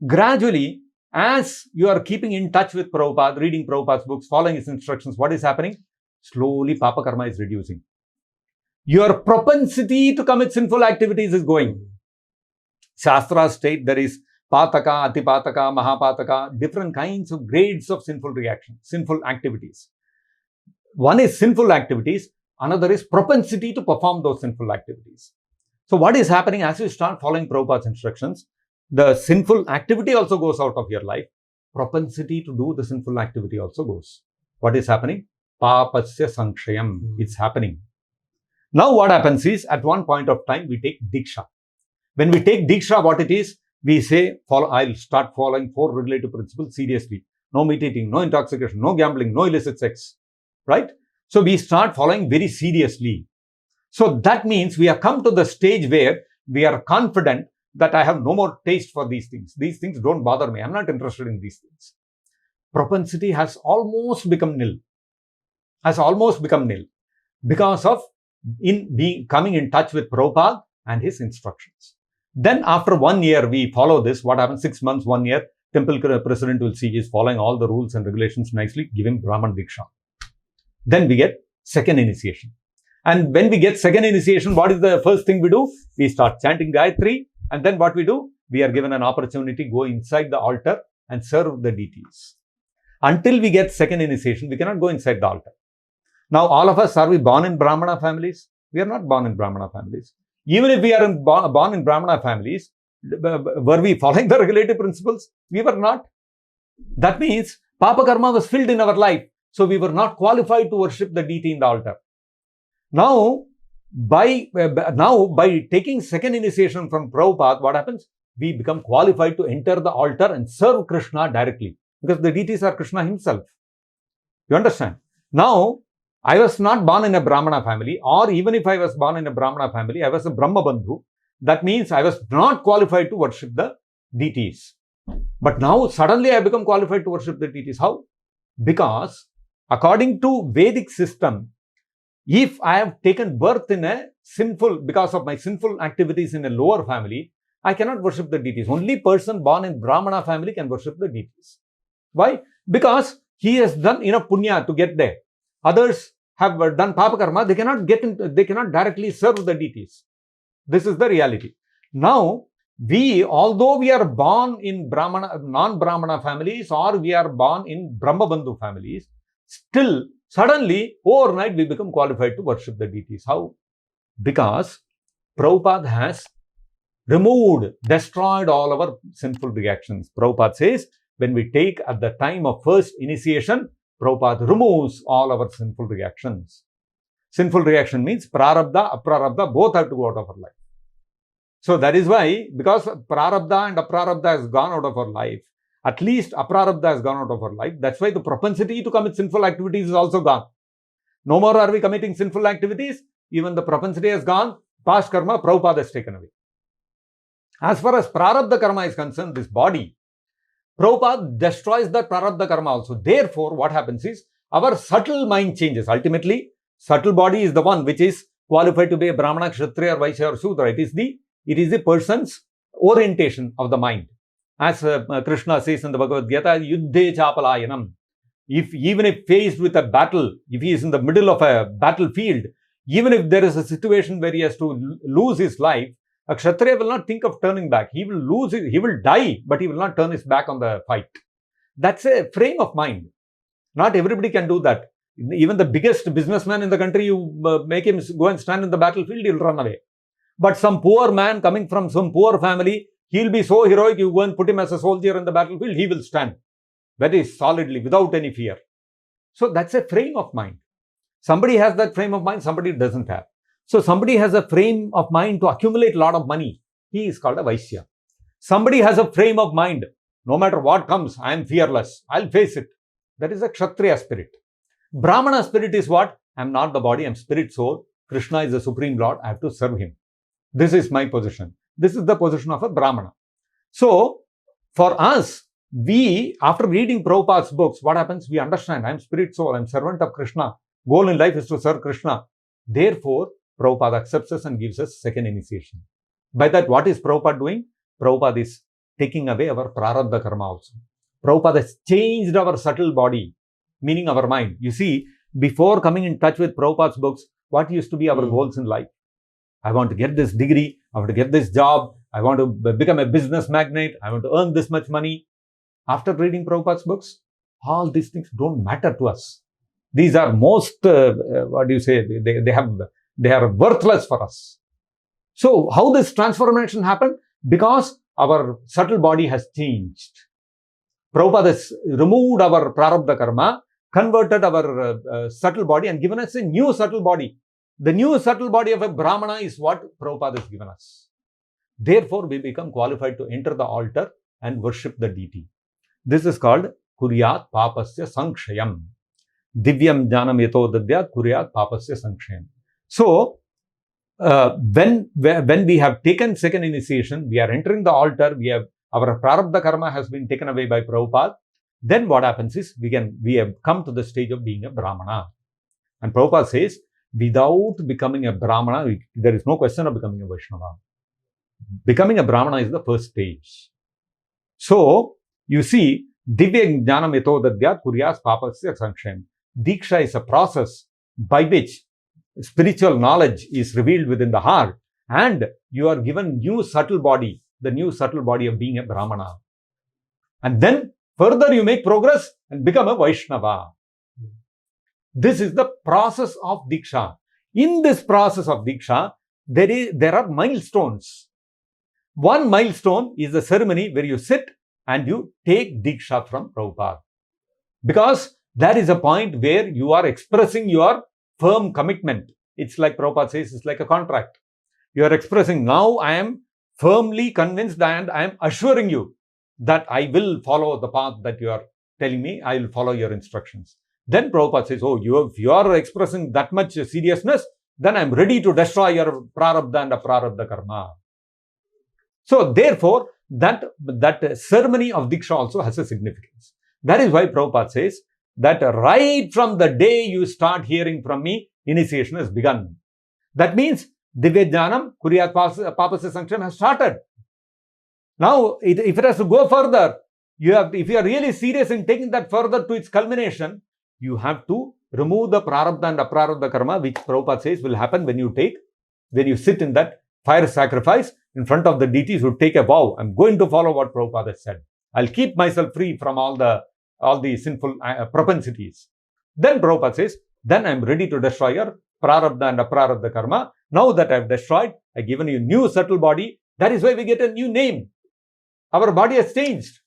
gradually, as you are keeping in touch with Prabhupada, reading Prabhupada's books, following his instructions, what is happening? Slowly, Papa Karma is reducing. Your propensity to commit sinful activities is going. Shastras state there is Pataka, Atipataka, Mahapataka, different kinds of grades of sinful reactions, sinful activities. One is sinful activities, another is propensity to perform those sinful activities. So what is happening as you start following Prabhupada's instructions? The sinful activity also goes out of your life. Propensity to do the sinful activity also goes. What is happening? Papasya Sankshayam. It's happening. Now what happens is, at one point of time, we take Diksha. When we take Diksha, what it is? We say, I'll start following 4 regulative principles seriously. No meat eating, no intoxication, no gambling, no illicit sex. Right? So we start following very seriously. So that means we have come to the stage where we are confident that I have no more taste for these things. These things don't bother me. I'm not interested in these things. Propensity has almost become nil. Because of coming in touch with Prabhupada and his instructions. Then after 1 year, we follow this. What happens? 6 months, 1 year, temple president will see he is following all the rules and regulations nicely, give him Brahman Diksha. Then we get second initiation. And when we get second initiation, what is the first thing we do? We start chanting Gayatri. And then what we do? We are given an opportunity to go inside the altar and serve the deities. Until we get second initiation, we cannot go inside the altar. Now, all of us, are we born in Brahmana families? We are not born in Brahmana families. Even if we are born in Brahmana families, were we following the regulative principles? We were not. That means Papa Karma was filled in our life. So we were not qualified to worship the deity in the altar. Now, by taking second initiation from Prabhupada, what happens? We become qualified to enter the altar and serve Krishna directly. Because the deities are Krishna himself. You understand? Now, I was not born in a Brahmana family, or even if I was born in a Brahmana family, I was a Brahma Bandhu. That means I was not qualified to worship the deities. But now, suddenly I become qualified to worship the deities. How? Because according to Vedic system, if I have taken birth in a because of my sinful activities in a lower family, I cannot worship the deities. Only person born in Brahmana family can worship the deities. Why? Because he has done enough punya to get there. Others have done Papa Karma, they cannot directly serve the deities. This is the reality. Now, although we are born in non-Brahmana families, or we are born in Brahma Bandhu families, still, suddenly, overnight, we become qualified to worship the deities. How? Because Prabhupada has destroyed all our sinful reactions. Prabhupada says, when we take at the time of first initiation, Prabhupada removes all our sinful reactions. Sinful reaction means prarabdha, aprarabdha, both have to go out of our life. So that is why, because prarabdha and aprarabdha has gone out of our life, at least aprarabdha has gone out of our life, that's why the propensity to commit sinful activities is also gone. No more are we committing sinful activities, even the propensity has gone, past karma, Prabhupada has taken away. As far as prarabdha karma is concerned, this body, Prabhupada destroys the prarabdha karma also. Therefore, what happens is, our subtle mind changes. Ultimately, subtle body is the one which is qualified to be a Brahmana, Kshatriya, or Vaishya, or Shudra. It is the person's orientation of the mind. As Krishna says in the Bhagavad Gita, Yuddhe Chapalayanam. even if faced with a battle, if he is in the middle of a battlefield, even if there is a situation where he has to lose his life, a Kshatriya will not think of turning back. He will die, but he will not turn his back on the fight. That's a frame of mind. Not everybody can do that. Even the biggest businessman in the country, you make him go and stand in the battlefield, he'll run away. But some poor man coming from some poor family, he'll be so heroic, you go and put him as a soldier in the battlefield, he will stand very solidly, without any fear. So that's a frame of mind. Somebody has that frame of mind, somebody doesn't have. So somebody has a frame of mind to accumulate a lot of money. He is called a Vaishya. Somebody has a frame of mind. No matter what comes, I am fearless. I'll face it. That is a Kshatriya spirit. Brahmana spirit is what? I am not the body, I am spirit soul. Krishna is the Supreme Lord. I have to serve him. This is my position. This is the position of a Brahmana. So, for us, we, after reading Prabhupada's books, what happens? We understand, I am spirit soul, I am servant of Krishna. Goal in life is to serve Krishna. Therefore, Prabhupada accepts us and gives us second initiation. By that, what is Prabhupada doing? Prabhupada is taking away our prarabdha karma also. Prabhupada has changed our subtle body, meaning our mind. You see, before coming in touch with Prabhupada's books, what used to be our goals in life? I want to get this degree, I want to get this job, I want to become a business magnate, I want to earn this much money. After reading Prabhupada's books, all these things don't matter to us. These are most, they are worthless for us. So, how this transformation happened? Because our subtle body has changed. Prabhupada has removed our prarabdha karma, converted our subtle body and given us a new subtle body. The new subtle body of a Brahmana is what Prabhupada has given us. Therefore, we become qualified to enter the altar and worship the deity. This is called Kuryat Papasya Sankshayam. Divyam Jnanam Yato Dadyat Kuryat Papasya Sankshayam. So, when we have taken second initiation, we are entering the altar, our prarabdha karma has been taken away by Prabhupada. Then what happens is, we have come to the stage of being a Brahmana. And Prabhupada says, without becoming a Brahmana, there is no question of becoming a Vaishnava. Becoming a Brahmana is the first stage. So, you see, Divya Jnanam Yato Dadyat Kuryas Papasya Sankshayam. Diksha is a process by which spiritual knowledge is revealed within the heart and you are given new subtle body, the new subtle body of being a Brahmana. And then further you make progress and become a Vaishnava. This is the process of Diksha. In this process of Diksha, there are milestones. One milestone is the ceremony where you sit and you take Diksha from Prabhupada. Because that is a point where you are expressing your firm commitment. It's like Prabhupada says, it's like a contract. You are expressing, now I am firmly convinced and I am assuring you that I will follow the path that you are telling me, I will follow your instructions. Then Prabhupada says, oh, if you are expressing that much seriousness, then I am ready to destroy your prarabdha and aprarabdha karma. So therefore, that ceremony of Diksha also has a significance. That is why Prabhupada says that right from the day you start hearing from me, initiation has begun. That means Divya Jnanam Kuryat Papasya Sankshayam has started. Now, if it has to go further, if you are really serious in taking that further to its culmination, you have to remove the prarabdha and aprarabdha karma, which Prabhupada says will happen when you sit in that fire sacrifice in front of the deities who take a vow. I'm going to follow what Prabhupada said. I'll keep myself free from all the sinful propensities. Then Prabhupada says, then I'm ready to destroy your prarabdha and aprarabdha karma. Now that I've destroyed, I've given you a new subtle body. That is why we get a new name. Our body has changed.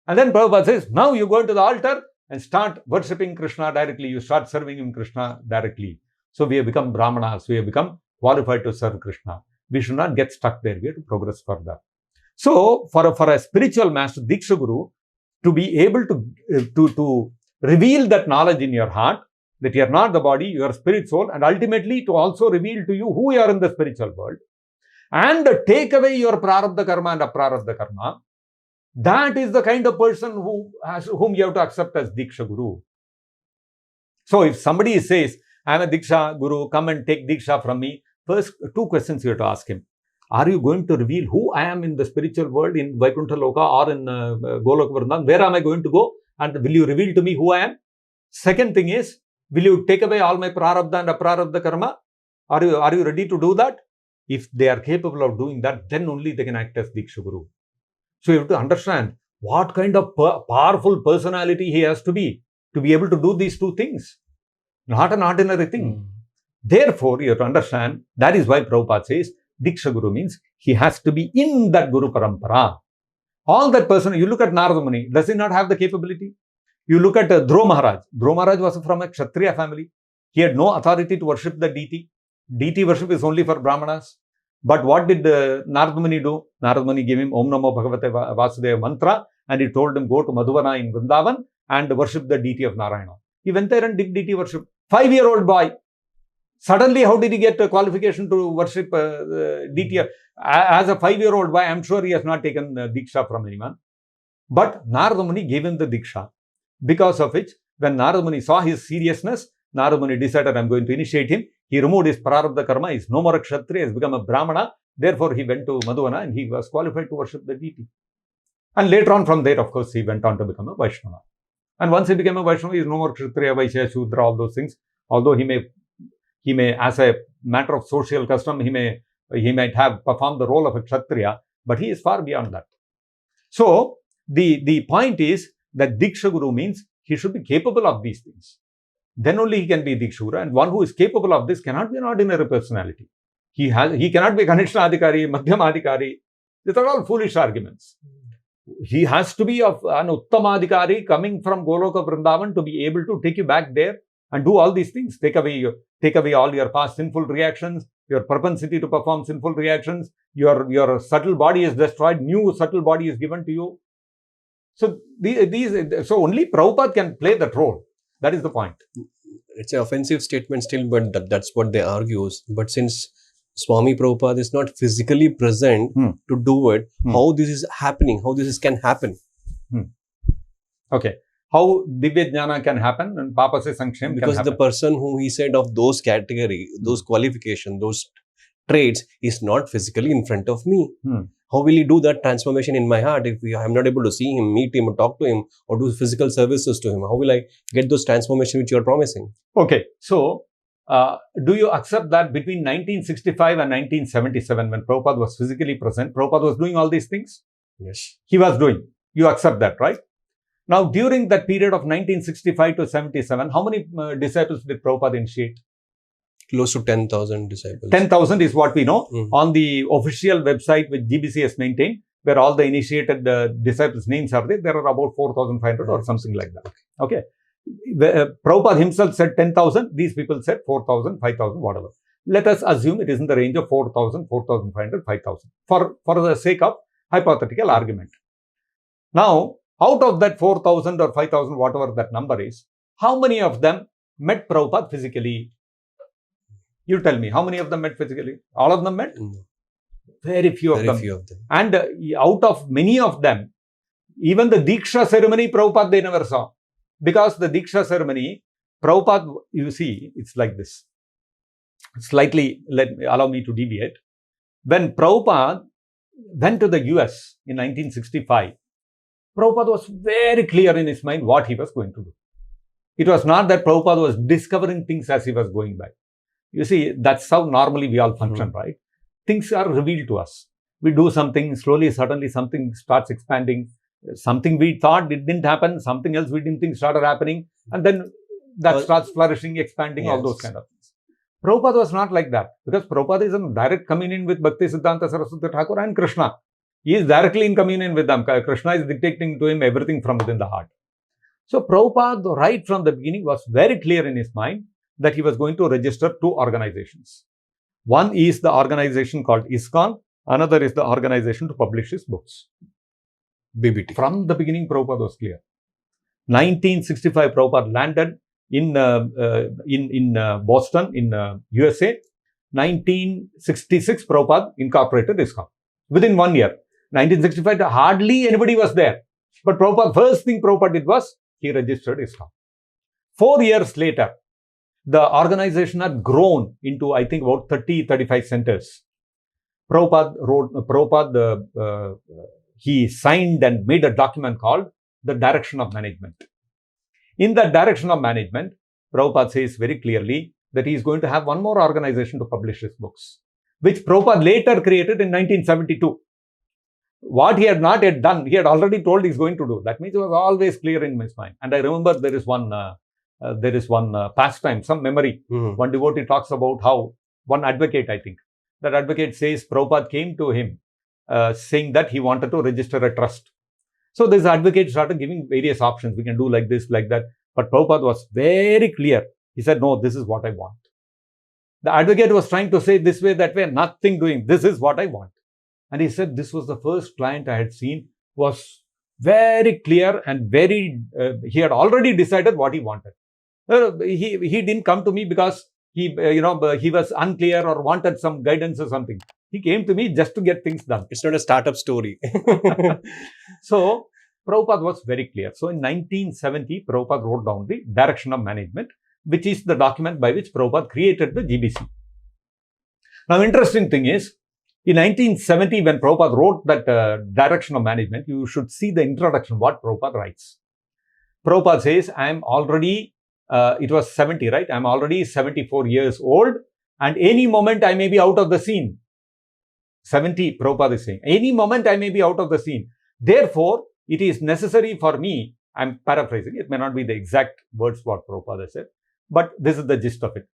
And then Prabhupada says, now you go to the altar and start worshipping Krishna directly. You start serving him Krishna directly. So we have become Brahmanas. We have become qualified to serve Krishna. We should not get stuck there. We have to progress further. So for a spiritual master, Diksha Guru, to be able to reveal that knowledge in your heart, that you are not the body, you are spirit soul, and ultimately to also reveal to you who you are in the spiritual world, and take away your prarabdha karma and aprarabdha karma, that is the kind of person whom you have to accept as Diksha Guru. So if somebody says, I am a Diksha Guru, come and take Diksha from me, first two questions you have to ask him. Are you going to reveal who I am in the spiritual world, in Vaikuntha Loka or in Goloka Vrindavan? Where am I going to go? And will you reveal to me who I am? Second thing is, will you take away all my prarabdha and aprarabdha karma? Are you ready to do that? If they are capable of doing that, then only they can act as Diksha Guru. So you have to understand what kind of powerful personality he has to be able to do these two things. Not an ordinary thing. Therefore, you have to understand, that is why Prabhupada says, Diksha Guru means he has to be in that Guru Parampara. All that person, you look at Narada Muni, does he not have the capability? You look at Dhruva Maharaj. Dhruva Maharaj was from a Kshatriya family. He had no authority to worship the deity. Deity worship is only for Brahmanas. But what did Narada Muni do? Narada Muni gave him Om Namo Bhagavate Vasudeva mantra, and he told him, go to Madhuvana in Vrindavan and worship the deity of Narayana. He went there and did deity worship. 5-year-old boy. Suddenly, how did he get a qualification to worship deity? As a 5-year-old boy, I am sure he has not taken Diksha from anyone. But Narada Muni gave him the Diksha. Because of which, when Narada Muni saw his seriousness, Narada Muni decided, I am going to initiate him. He removed hhis prarabdha karma. He is no more a Kshatriya. He has become a Brahmana. Therefore, he went to Madhuvana and he was qualified to worship the deity. And later on from there, of course, he went on to become a Vaishnava. And once he became a Vaishnava, he is no more Kshatriya, Vaishya, Shudra, all those things. Although he may, as a matter of social custom, he might have performed the role of a Kshatriya, but he is far beyond that. So, the point is that Diksha Guru means he should be capable of these things. Then only he can be Diksha Guru. And one who is capable of this cannot be an ordinary personality. He cannot be Kanishna Adhikari, Madhyama Adhikari. These are all foolish arguments. He has to be of an Uttama Adhikari coming from Goloka Vrindavan to be able to take you back there and do all these things. Take away all your past sinful reactions, your propensity to perform sinful reactions, your subtle body is destroyed, new subtle body is given to you. So so only Prabhupada can play that role. That is the point. It's an offensive statement still, but that's what they argue. But since Swami Prabhupada is not physically present to do it, how this is happening, how this can happen? Okay. How Divya Jnana can happen and Papa se Sanksham can happen. Because the person who he said of those category, those qualifications, those traits is not physically in front of me. How will he do that transformation in my heart if I am not able to see him, meet him, or talk to him, or do physical services to him? How will I get those transformations which you are promising? Okay, so do you accept that between 1965 and 1977, when Prabhupada was physically present, Prabhupada was doing all these things? Yes. He was doing. You accept that, right? Now, during that period of 1965 to 77, how many disciples did Prabhupada initiate? Close to 10,000 disciples. 10,000 is what we know. On the official website which GBC has maintained, where all the initiated disciples' names are there are about 4,500 or something like that. Okay. Prabhupada himself said 10,000. These people said 4,000, 5,000, whatever. Let us assume it is in the range of 4,000, 4,500, 5,000 for the sake of hypothetical argument. Now, out of that 4,000 or 5,000, whatever that number is, how many of them met Prabhupada physically? You tell me, how many of them met physically? All of them met? Very few of them. And out of many of them, even the Diksha ceremony, Prabhupada, they never saw. Because the Diksha ceremony, Prabhupada, you see, it's like this. Slightly, allow me to deviate. When Prabhupada went to the US in 1965, Prabhupada was very clear in his mind what he was going to do. It was not that Prabhupada was discovering things as he was going by. You see, that's how normally we all function, right? Things are revealed to us. We do something, slowly, suddenly something starts expanding. Something we thought it didn't happen, something else we didn't think started happening, and then that starts flourishing, expanding, all those kind of things. Prabhupada was not like that, because Prabhupada is in direct communion with Bhakti Siddhanta Saraswati Thakur and Krishna. He is directly in communion with them. Krishna is dictating to him everything from within the heart. So Prabhupada, right from the beginning, was very clear in his mind that he was going to register 2 organizations. One is the organization called ISKCON, another is the organization to publish his books. BBT. From the beginning, Prabhupada was clear. 1965, Prabhupada landed in Boston, in USA. 1966, Prabhupada incorporated ISKCON. Within 1 year. 1965, hardly anybody was there. But Prabhupada, first thing Prabhupada did was, he registered ISKCON. 4 years later, the organization had grown into, I think, about 30-35 centers. Prabhupada he signed and made a document called the Direction of Management. In that direction of management, Prabhupada says very clearly that he is going to have one more organization to publish his books, which Prabhupada later created in 1972. What he had not yet done, he had already told he's going to do. That means it was always clear in his mind. And I remember there is one pastime, some memory. One devotee talks about how one advocate, I think, that advocate says Prabhupada came to him saying that he wanted to register a trust. So this advocate started giving various options. We can do like this, like that. But Prabhupada was very clear. He said, no, this is what I want. The advocate was trying to say this way, that way, nothing doing. This is what I want. And he said, this was the first client I had seen, was very clear and very, he had already decided what he wanted. He didn't come to me because he was unclear or wanted some guidance or something. He came to me just to get things done. It's not a startup story. So, Prabhupada was very clear. So, in 1970, Prabhupada wrote down the direction of management, which is the document by which Prabhupada created the GBC. Now, interesting thing is, in 1970, when Prabhupada wrote that direction of management, you should see the introduction, what Prabhupada writes. Prabhupada says, I am already, it was 70, right? I am already 74 years old, and any moment I may be out of the scene. 70, Prabhupada is saying, any moment I may be out of the scene. Therefore, it is necessary for me, I am paraphrasing, it may not be the exact words what Prabhupada said, but this is the gist of it.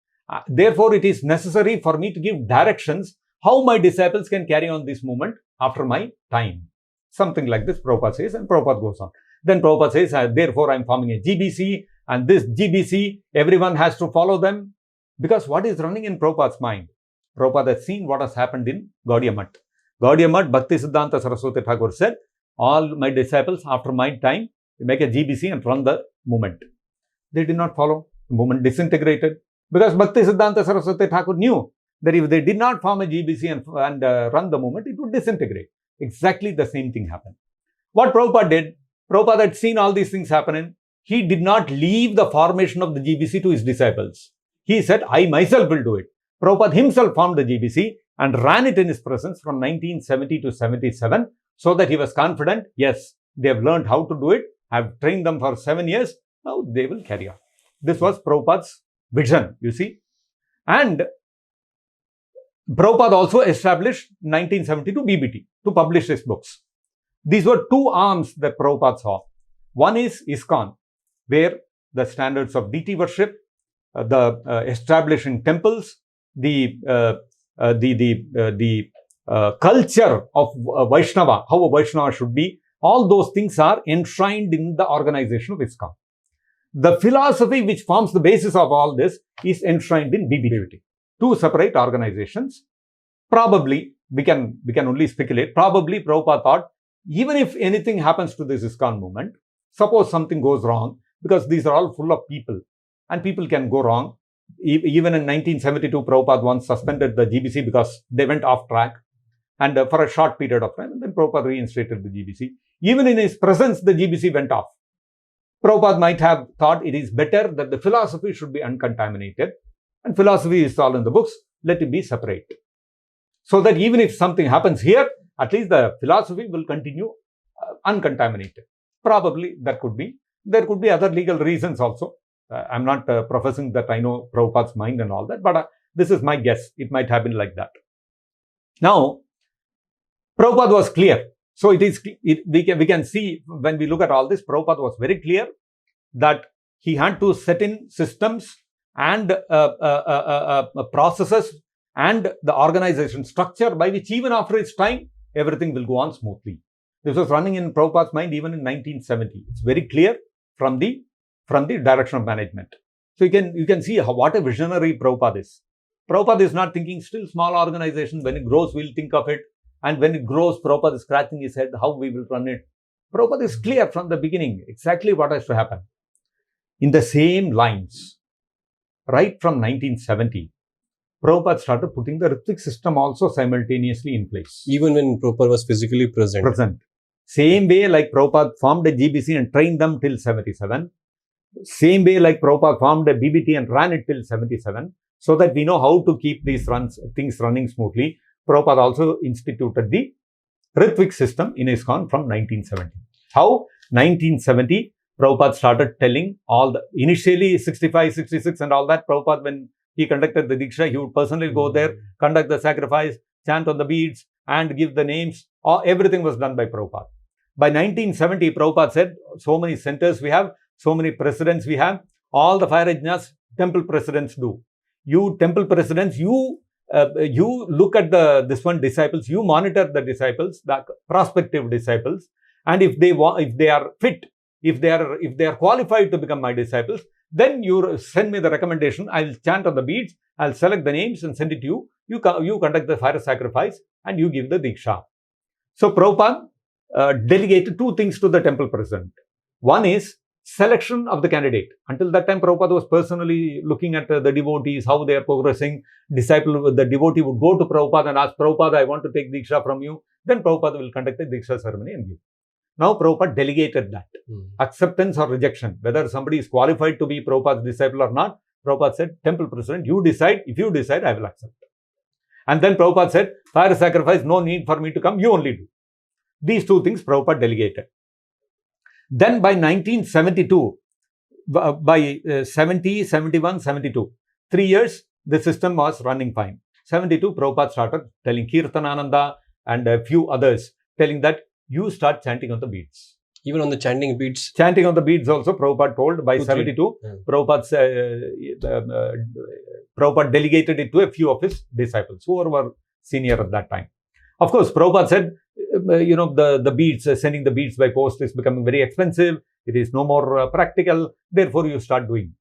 Therefore, it is necessary for me to give directions how my disciples can carry on this movement after my time. Something like this, Prabhupada says, and Prabhupada goes on. Then Prabhupada says, therefore, I am forming a GBC, and this GBC, everyone has to follow them. Because what is running in Prabhupada's mind? Prabhupada has seen what has happened in Gaudiya Math. Gaudiya Math, Bhakti Siddhanta Saraswati Thakur said, all my disciples after my time, make a GBC and run the movement. They did not follow. The movement disintegrated. Because Bhakti Siddhanta Saraswati Thakur knew that if they did not form a GBC and run the movement, it would disintegrate. Exactly the same thing happened. What Prabhupada did, Prabhupada had seen all these things happening. He did not leave the formation of the GBC to his disciples. He said, I myself will do it. Prabhupada himself formed the GBC and ran it in his presence from 1970 to 77, so that he was confident, yes, they have learned how to do it. I have trained them for 7 years. Now they will carry on. This was Prabhupada's vision, you see. And Prabhupada also established 1972 BBT to publish his books. These were two arms that Prabhupada saw. One is ISKCON, where the standards of deity worship, the establishing temples, the culture of Vaishnava, how a Vaishnava should be, all those things are enshrined in the organization of ISKCON. The philosophy which forms the basis of all this is enshrined in BBT. Two separate organizations. Probably, we can only speculate, probably Prabhupada thought, even if anything happens to this ISKCON movement, suppose something goes wrong, because these are all full of people, and people can go wrong. Even in 1972, Prabhupada once suspended the GBC because they went off track, and for a short period of time, and then Prabhupada reinstated the GBC. Even in his presence, the GBC went off. Prabhupada might have thought it is better that the philosophy should be uncontaminated, and philosophy is all in the books, let it be separate. So that even if something happens here, at least the philosophy will continue uncontaminated. Probably there could be other legal reasons also. I'm not professing that I know Prabhupada's mind and all that, but this is my guess. It might have been like that. Now, Prabhupada was clear. So we can see when we look at all this, Prabhupada was very clear that he had to set in systems and processes and the organization structure by which even after his time, everything will go on smoothly. This was running in Prabhupada's mind even in 1970. It's very clear from the direction of management. So you can see what a visionary Prabhupada is. Prabhupada is not thinking still small organization. When it grows, we'll think of it. And when it grows, Prabhupada is scratching his head, how we will run it. Prabhupada is clear from the beginning exactly what has to happen. In the same lines, right from 1970, Prabhupada started putting the Ritvik system also simultaneously in place. Even when Prabhupada was physically present. Same way like Prabhupada formed a GBC and trained them till 77. Same way like Prabhupada formed a BBT and ran it till 77. So that we know how to keep these things running smoothly. Prabhupada also instituted the Ritvik system in ISKCON from 1970. How? 1970, Prabhupada started telling all the, initially 65, 66 and all that, Prabhupada, when he conducted the Diksha, he would personally go there, conduct the sacrifice, chant on the beads, and give the names. Everything was done by Prabhupada. By 1970, Prabhupada said, so many centers we have, so many presidents we have, all the fire yajnas, temple presidents do. You temple presidents, you look at this one disciples, you monitor the disciples, the prospective disciples, and if they are fit, if they are qualified to become my disciples, then you send me the recommendation. I'll chant on the beads, I'll select the names and send it to you. You conduct the fire sacrifice and you give the Diksha. So Prabhupada delegated two things to the temple president. One is selection of the candidate. Until that time, Prabhupada was personally looking at the devotees, how they are progressing. The devotee would go to Prabhupada and ask, Prabhupada, I want to take Diksha from you. Then Prabhupada will conduct the Diksha ceremony and give. Now Prabhupada delegated that. Acceptance or rejection, whether somebody is qualified to be Prabhupada's disciple or not, Prabhupada said, temple president, you decide. If you decide, I will accept. And then Prabhupada said, fire sacrifice, no need for me to come, you only do. These two things Prabhupada delegated. Then by 1972, by 70, 71, 72, 3 years, the system was running fine. 72, Prabhupada started telling Kirtanananda and a few others, telling that you start chanting on the beads. Even on the chanting beads? Chanting on the beads also, Prabhupada told by 72, Prabhupada delegated it to a few of his disciples who were senior at that time. Of course, Prabhupada said, the beads, sending the beads by post is becoming very expensive. It is no more practical. Therefore, you start doing.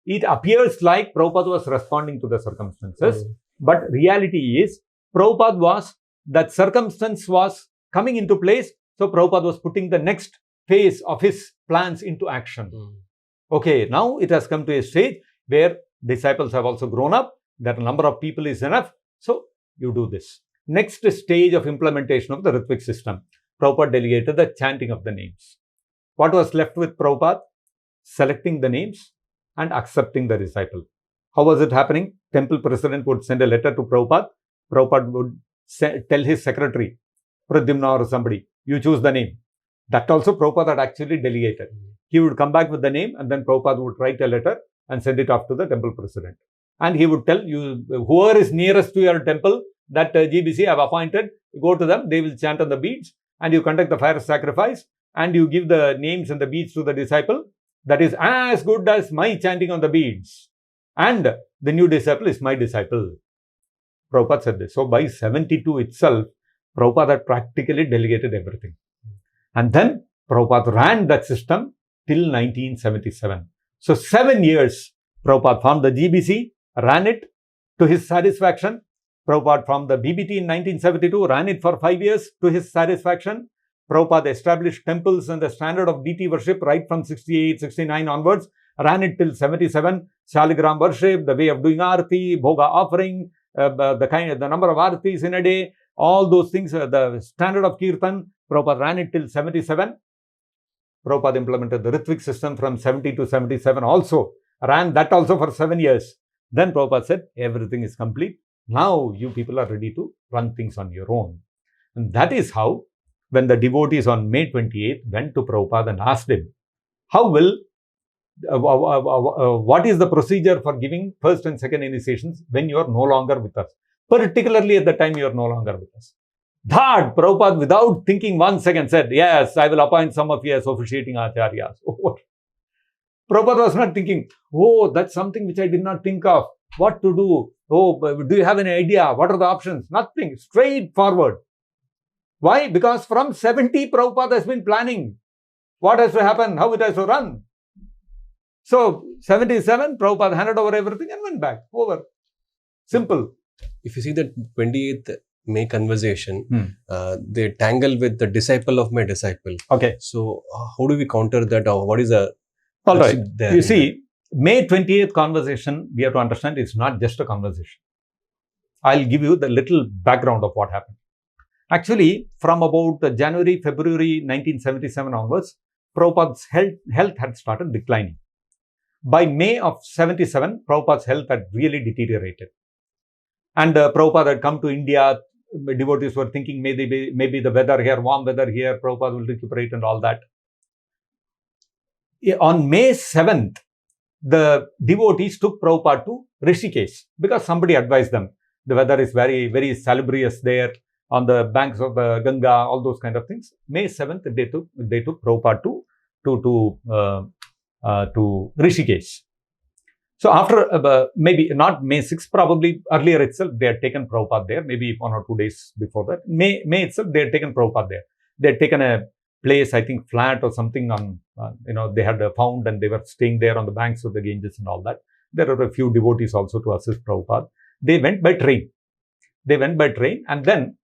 It appears like Prabhupada was responding to the circumstances. But reality is, that circumstance was coming into place. So, Prabhupada was putting the next phase of his plans into action. Okay, now it has come to a stage where disciples have also grown up. That number of people is enough. So, you do this. Next stage of implementation of the Ritvik system, Prabhupada delegated the chanting of the names. What was left with Prabhupada? Selecting the names and accepting the disciple. How was it happening? Temple president would send a letter to Prabhupada. Prabhupada would tell his secretary, Pradyumna or somebody, you choose the name. That also Prabhupada had actually delegated. He would come back with the name and then Prabhupada would write a letter and send it off to the temple president. And he would tell you, whoever is nearest to your temple, that GBC I have appointed, go to them, they will chant on the beads and you conduct the fire sacrifice and you give the names and the beads to the disciple. That is as good as my chanting on the beads. And the new disciple is my disciple. Prabhupada said this. So by 72 itself, Prabhupada had practically delegated everything. And then Prabhupada ran that system till 1977. So 7 years, Prabhupada formed the GBC, ran it to his satisfaction. Prabhupada formed the BBT in 1972, ran it for 5 years to his satisfaction. Prabhupada established temples and the standard of deity worship right from 68, 69 onwards, ran it till 77, Shaligram worship, the way of doing arati, bhoga offering, the number of aratis in a day, all those things, the standard of kirtan, Prabhupada ran it till 77. Prabhupada implemented the Ritvik system from 70 to 77 also, ran that also for 7 years. Then Prabhupada said, everything is complete. Now you people are ready to run things on your own. And that is how, when the devotees on May 28th went to Prabhupada and asked him, what is the procedure for giving first and second initiations when you are no longer with us? Particularly at the time you are no longer with us. That Prabhupada, without thinking 1 second, said, yes, I will appoint some of you as officiating Acharyas. Prabhupada was not thinking, oh, that's something which I did not think of. What to do? Oh, do you have any idea? What are the options? Nothing. Straightforward. Why? Because from 70, Prabhupada has been planning what has to happen, how it has to run. So, 77, Prabhupada handed over everything and went back. Over. Simple. If you see the 28th May conversation, they tangle with the disciple of my disciple. Okay. So, how do we counter that? Or what is the... All right. You see, May 28th conversation, we have to understand it's not just a conversation. I'll give you the little background of what happened. Actually, from about January, February 1977 onwards, Prabhupada's health had started declining. By May of 77, Prabhupada's health had really deteriorated. And Prabhupada had come to India. Devotees were thinking maybe the weather here, warm weather here, Prabhupada will recuperate and all that. on May 7th, the devotees took Prabhupada to Rishikesh because somebody advised them. The weather is very, very salubrious there on the banks of the Ganga, all those kind of things. May 7th, they took Prabhupada to Rishikesh. So after maybe not May 6th, probably earlier itself, they had taken Prabhupada there, maybe 1 or 2 days before that. May itself, they had taken Prabhupada there. They had taken a place, I think flat or something on, they had found, and they were staying there on the banks of the Ganges and all that. There were a few devotees also to assist Prabhupada. They went by train. And then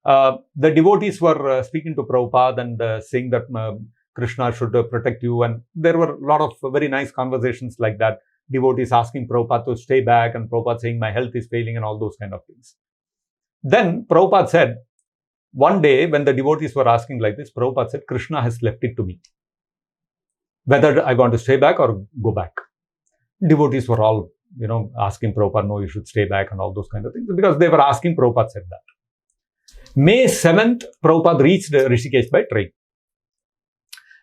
the devotees were speaking to Prabhupada and saying that Krishna should protect you. And there were a lot of very nice conversations like that. Devotees asking Prabhupada to stay back, and Prabhupada saying my health is failing and all those kind of things. Then Prabhupada said, one day when the devotees were asking like this, Prabhupada said, Krishna has left it to me, whether I want to stay back or go back. Devotees were all, asking Prabhupada, no, you should stay back and all those kind of things, because they were asking. Prabhupada said that. May 7th, Prabhupada reached Rishikesh by train.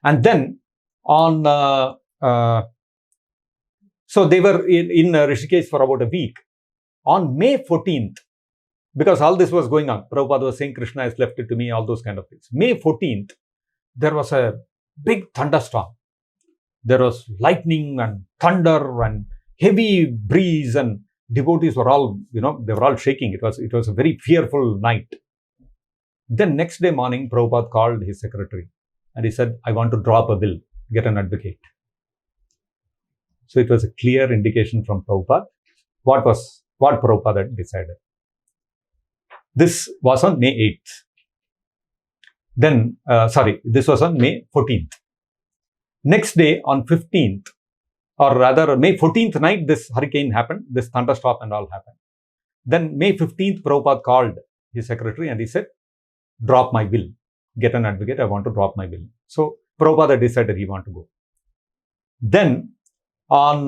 And then on, so they were in Rishikesh for about a week. On May 14th, because all this was going on, Prabhupada was saying, Krishna has left it to me, all those kind of things. May 14th, there was a big thunderstorm. There was lightning and thunder and heavy breeze, and devotees were all, they were all shaking. It was a very fearful night. Then next day morning, Prabhupada called his secretary and he said, I want to drop a will, get an advocate. So it was a clear indication from Prabhupada what Prabhupada had decided. This was on May 8th. Then, this was on May 14th. Next day, on 15th, or rather May 14th night, this hurricane happened, this thunderstorm and all happened. Then May 15th, Prabhupada called his secretary and he said, drop my will, get an advocate, I want to drop my will. So Prabhupada decided he want to go. Then on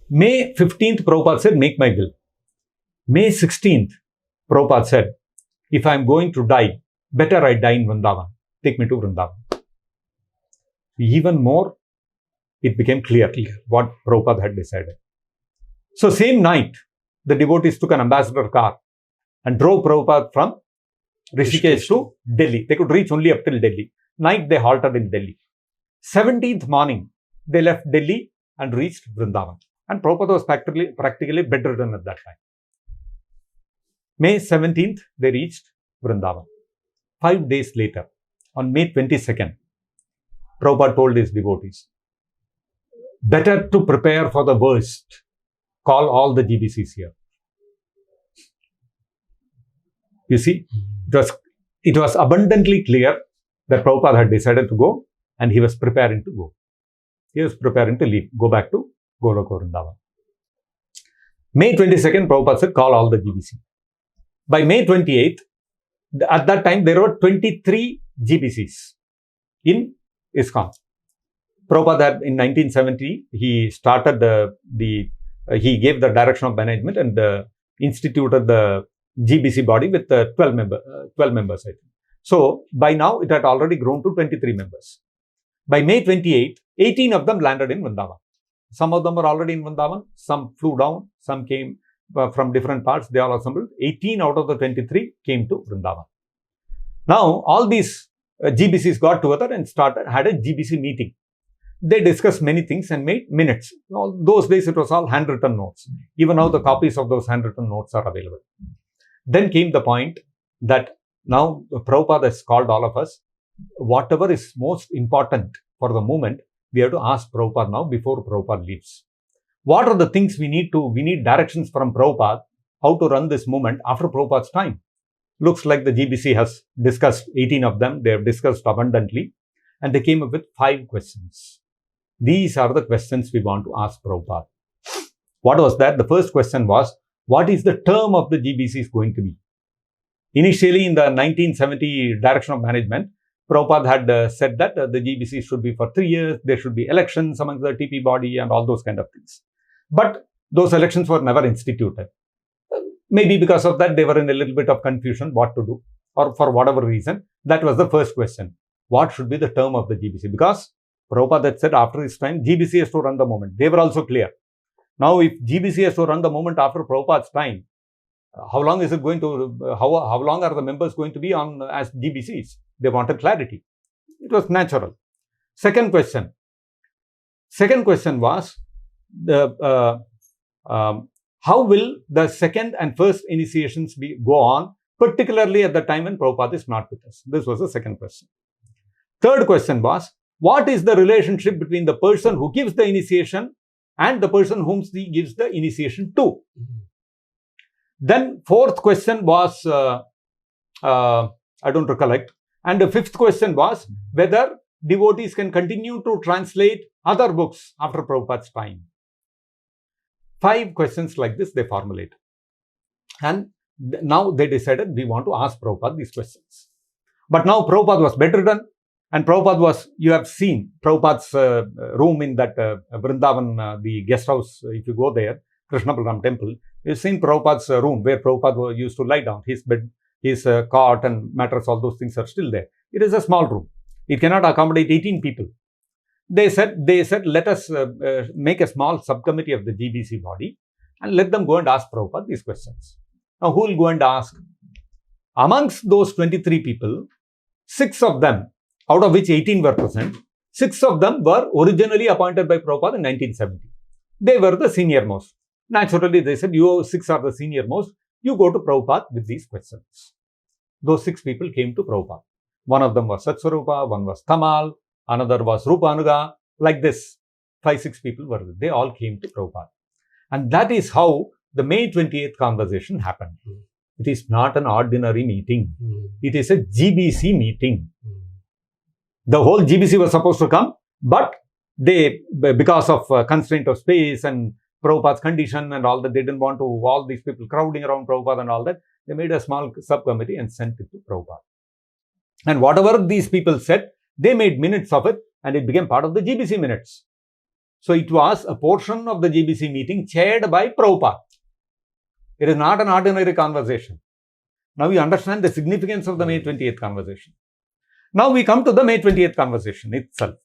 May 15th, Prabhupada said, make my will. May 16th, Prabhupada said, if I am going to die, better I die in Vrindavan. Take me to Vrindavan. Even more, it became clear what Prabhupada had decided. So same night, the devotees took an ambassador car and drove Prabhupada from Rishikesh to Delhi. They could reach only up till Delhi. Night, they halted in Delhi. 17th morning, they left Delhi and reached Vrindavan. And Prabhupada was practically bedridden at that time. May 17th, they reached Vrindavan. 5 days later, on May 22nd, Prabhupada told his devotees, better to prepare for the worst. Call all the GBCs here. You see, it was abundantly clear that Prabhupada had decided to go and he was preparing to go. He was preparing to leave, go back to Goloka Vrindavan. May 22nd, Prabhupada said, call all the GBC. By May 28th, at that time, there were 23 GBCs in ISKCON. Prabhupada had, in 1970, he started he gave the direction of management and instituted the GBC body with 12 members, I think. So, by now, it had already grown to 23 members. By May 28th, 18 of them landed in Vrindavan. Some of them were already in Vrindavan, some flew down, some came from different parts, they all assembled. 18 out of the 23 came to Vrindavan. Now, all these GBCs got together and had a GBC meeting. They discussed many things and made minutes. All those days, it was all handwritten notes. Even now, the copies of those handwritten notes are available. Then came the point that now Prabhupada has called all of us. Whatever is most important for the moment, we have to ask Prabhupada now before Prabhupada leaves. What are the things we need directions from Prabhupada, how to run this movement after Prabhupada's time. Looks like the GBC has discussed 18 of them. They have discussed abundantly and they came up with 5 questions. These are the questions we want to ask Prabhupada. What was that? The first question was, what is the term of the GBC going to be? Initially, in the 1970 direction of management, Prabhupada had said that the GBC should be for 3 years, there should be elections among the TP body and all those kind of things. But those elections were never instituted. Maybe because of that, they were in a little bit of confusion what to do, or for whatever reason. That was the first question. What should be the term of the GBC? Because Prabhupada had said after his time, GBC has to run the movement. They were also clear. Now, if GBC has to run the movement after Prabhupada's time, how long is it going to, how long are the members going to be on as GBCs? They wanted clarity. It was natural. Second question was, how will the second and first initiations go on, particularly at the time when Prabhupada is not with us? This was the second question. Third question was, what is the relationship between the person who gives the initiation and the person whom he gives the initiation to? Then fourth question was, I don't recollect. And the fifth question was whether devotees can continue to translate other books after Prabhupada's time. 5 questions like this they formulated. And now they decided we want to ask Prabhupada these questions. But now Prabhupada was bedridden, and Prabhupada was, you have seen Prabhupada's room in that Vrindavan, the guest house, if you go there, Krishna Balaram temple, you've seen Prabhupada's room where Prabhupada used to lie down. His bed, his cot and mattress, all those things are still there. It is a small room. It cannot accommodate 18 people. They said, let us make a small subcommittee of the GBC body and let them go and ask Prabhupada these questions. Now, who will go and ask? Amongst those 23 people, 6 of them, out of which 18 were present, 6 of them were originally appointed by Prabhupada in 1970. They were the senior most. Naturally, they said, you 6 are the senior most, you go to Prabhupada with these questions. Those 6 people came to Prabhupada. One of them was Satsvarupa, one was Tamal, another was Rupanuga. Like this, 5-6 people were there. They all came to Prabhupada. And that is how the May 28th conversation happened. It is not an ordinary meeting. It is a GBC meeting. The whole GBC was supposed to come, but they, because of constraint of space and Prabhupada's condition and all that, they didn't want to, all these people crowding around Prabhupada and all that, they made a small subcommittee and sent it to Prabhupada. And whatever these people said, they made minutes of it and it became part of the GBC minutes. So it was a portion of the GBC meeting chaired by Prabhupada. It is not an ordinary conversation. Now you understand the significance of the May 28th conversation. Now we come to the May 28th conversation itself.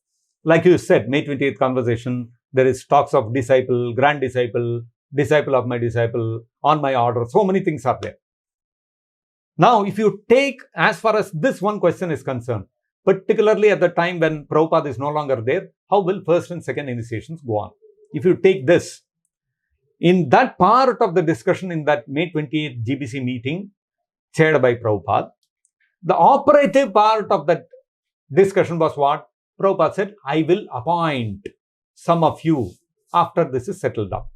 Like you said, May 28th conversation, there is talks of disciple, grand disciple, disciple of my disciple, on my order. So many things are there. Now, if you take, as far as this one question is concerned, particularly at the time when Prabhupada is no longer there, how will first and second initiations go on? If you take this, in that part of the discussion in that May 28th GBC meeting, chaired by Prabhupada, the operative part of that discussion was what? Prabhupada said, I will appoint some of you after this is settled up.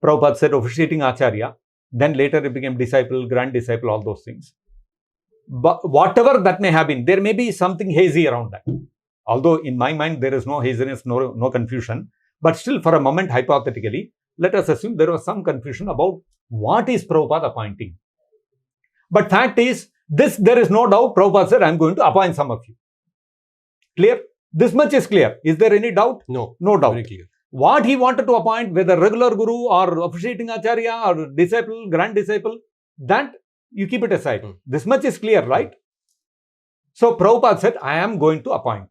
Prabhupada said, officiating Acharya. Then later it became disciple, grand disciple, all those things. But whatever that may have been, there may be something hazy around that. Although in my mind, there is no haziness, no confusion. But still, for a moment, hypothetically, let us assume there was some confusion about what is Prabhupada appointing. But fact is, this, there is no doubt, Prabhupada said, I am going to appoint some of you. Clear? This much is clear. Is there any doubt? No. No doubt. Very clear. What he wanted to appoint, whether regular guru or officiating Acharya or disciple, grand disciple, that you keep it aside. This much is clear, right? So Prabhupada said, I am going to appoint.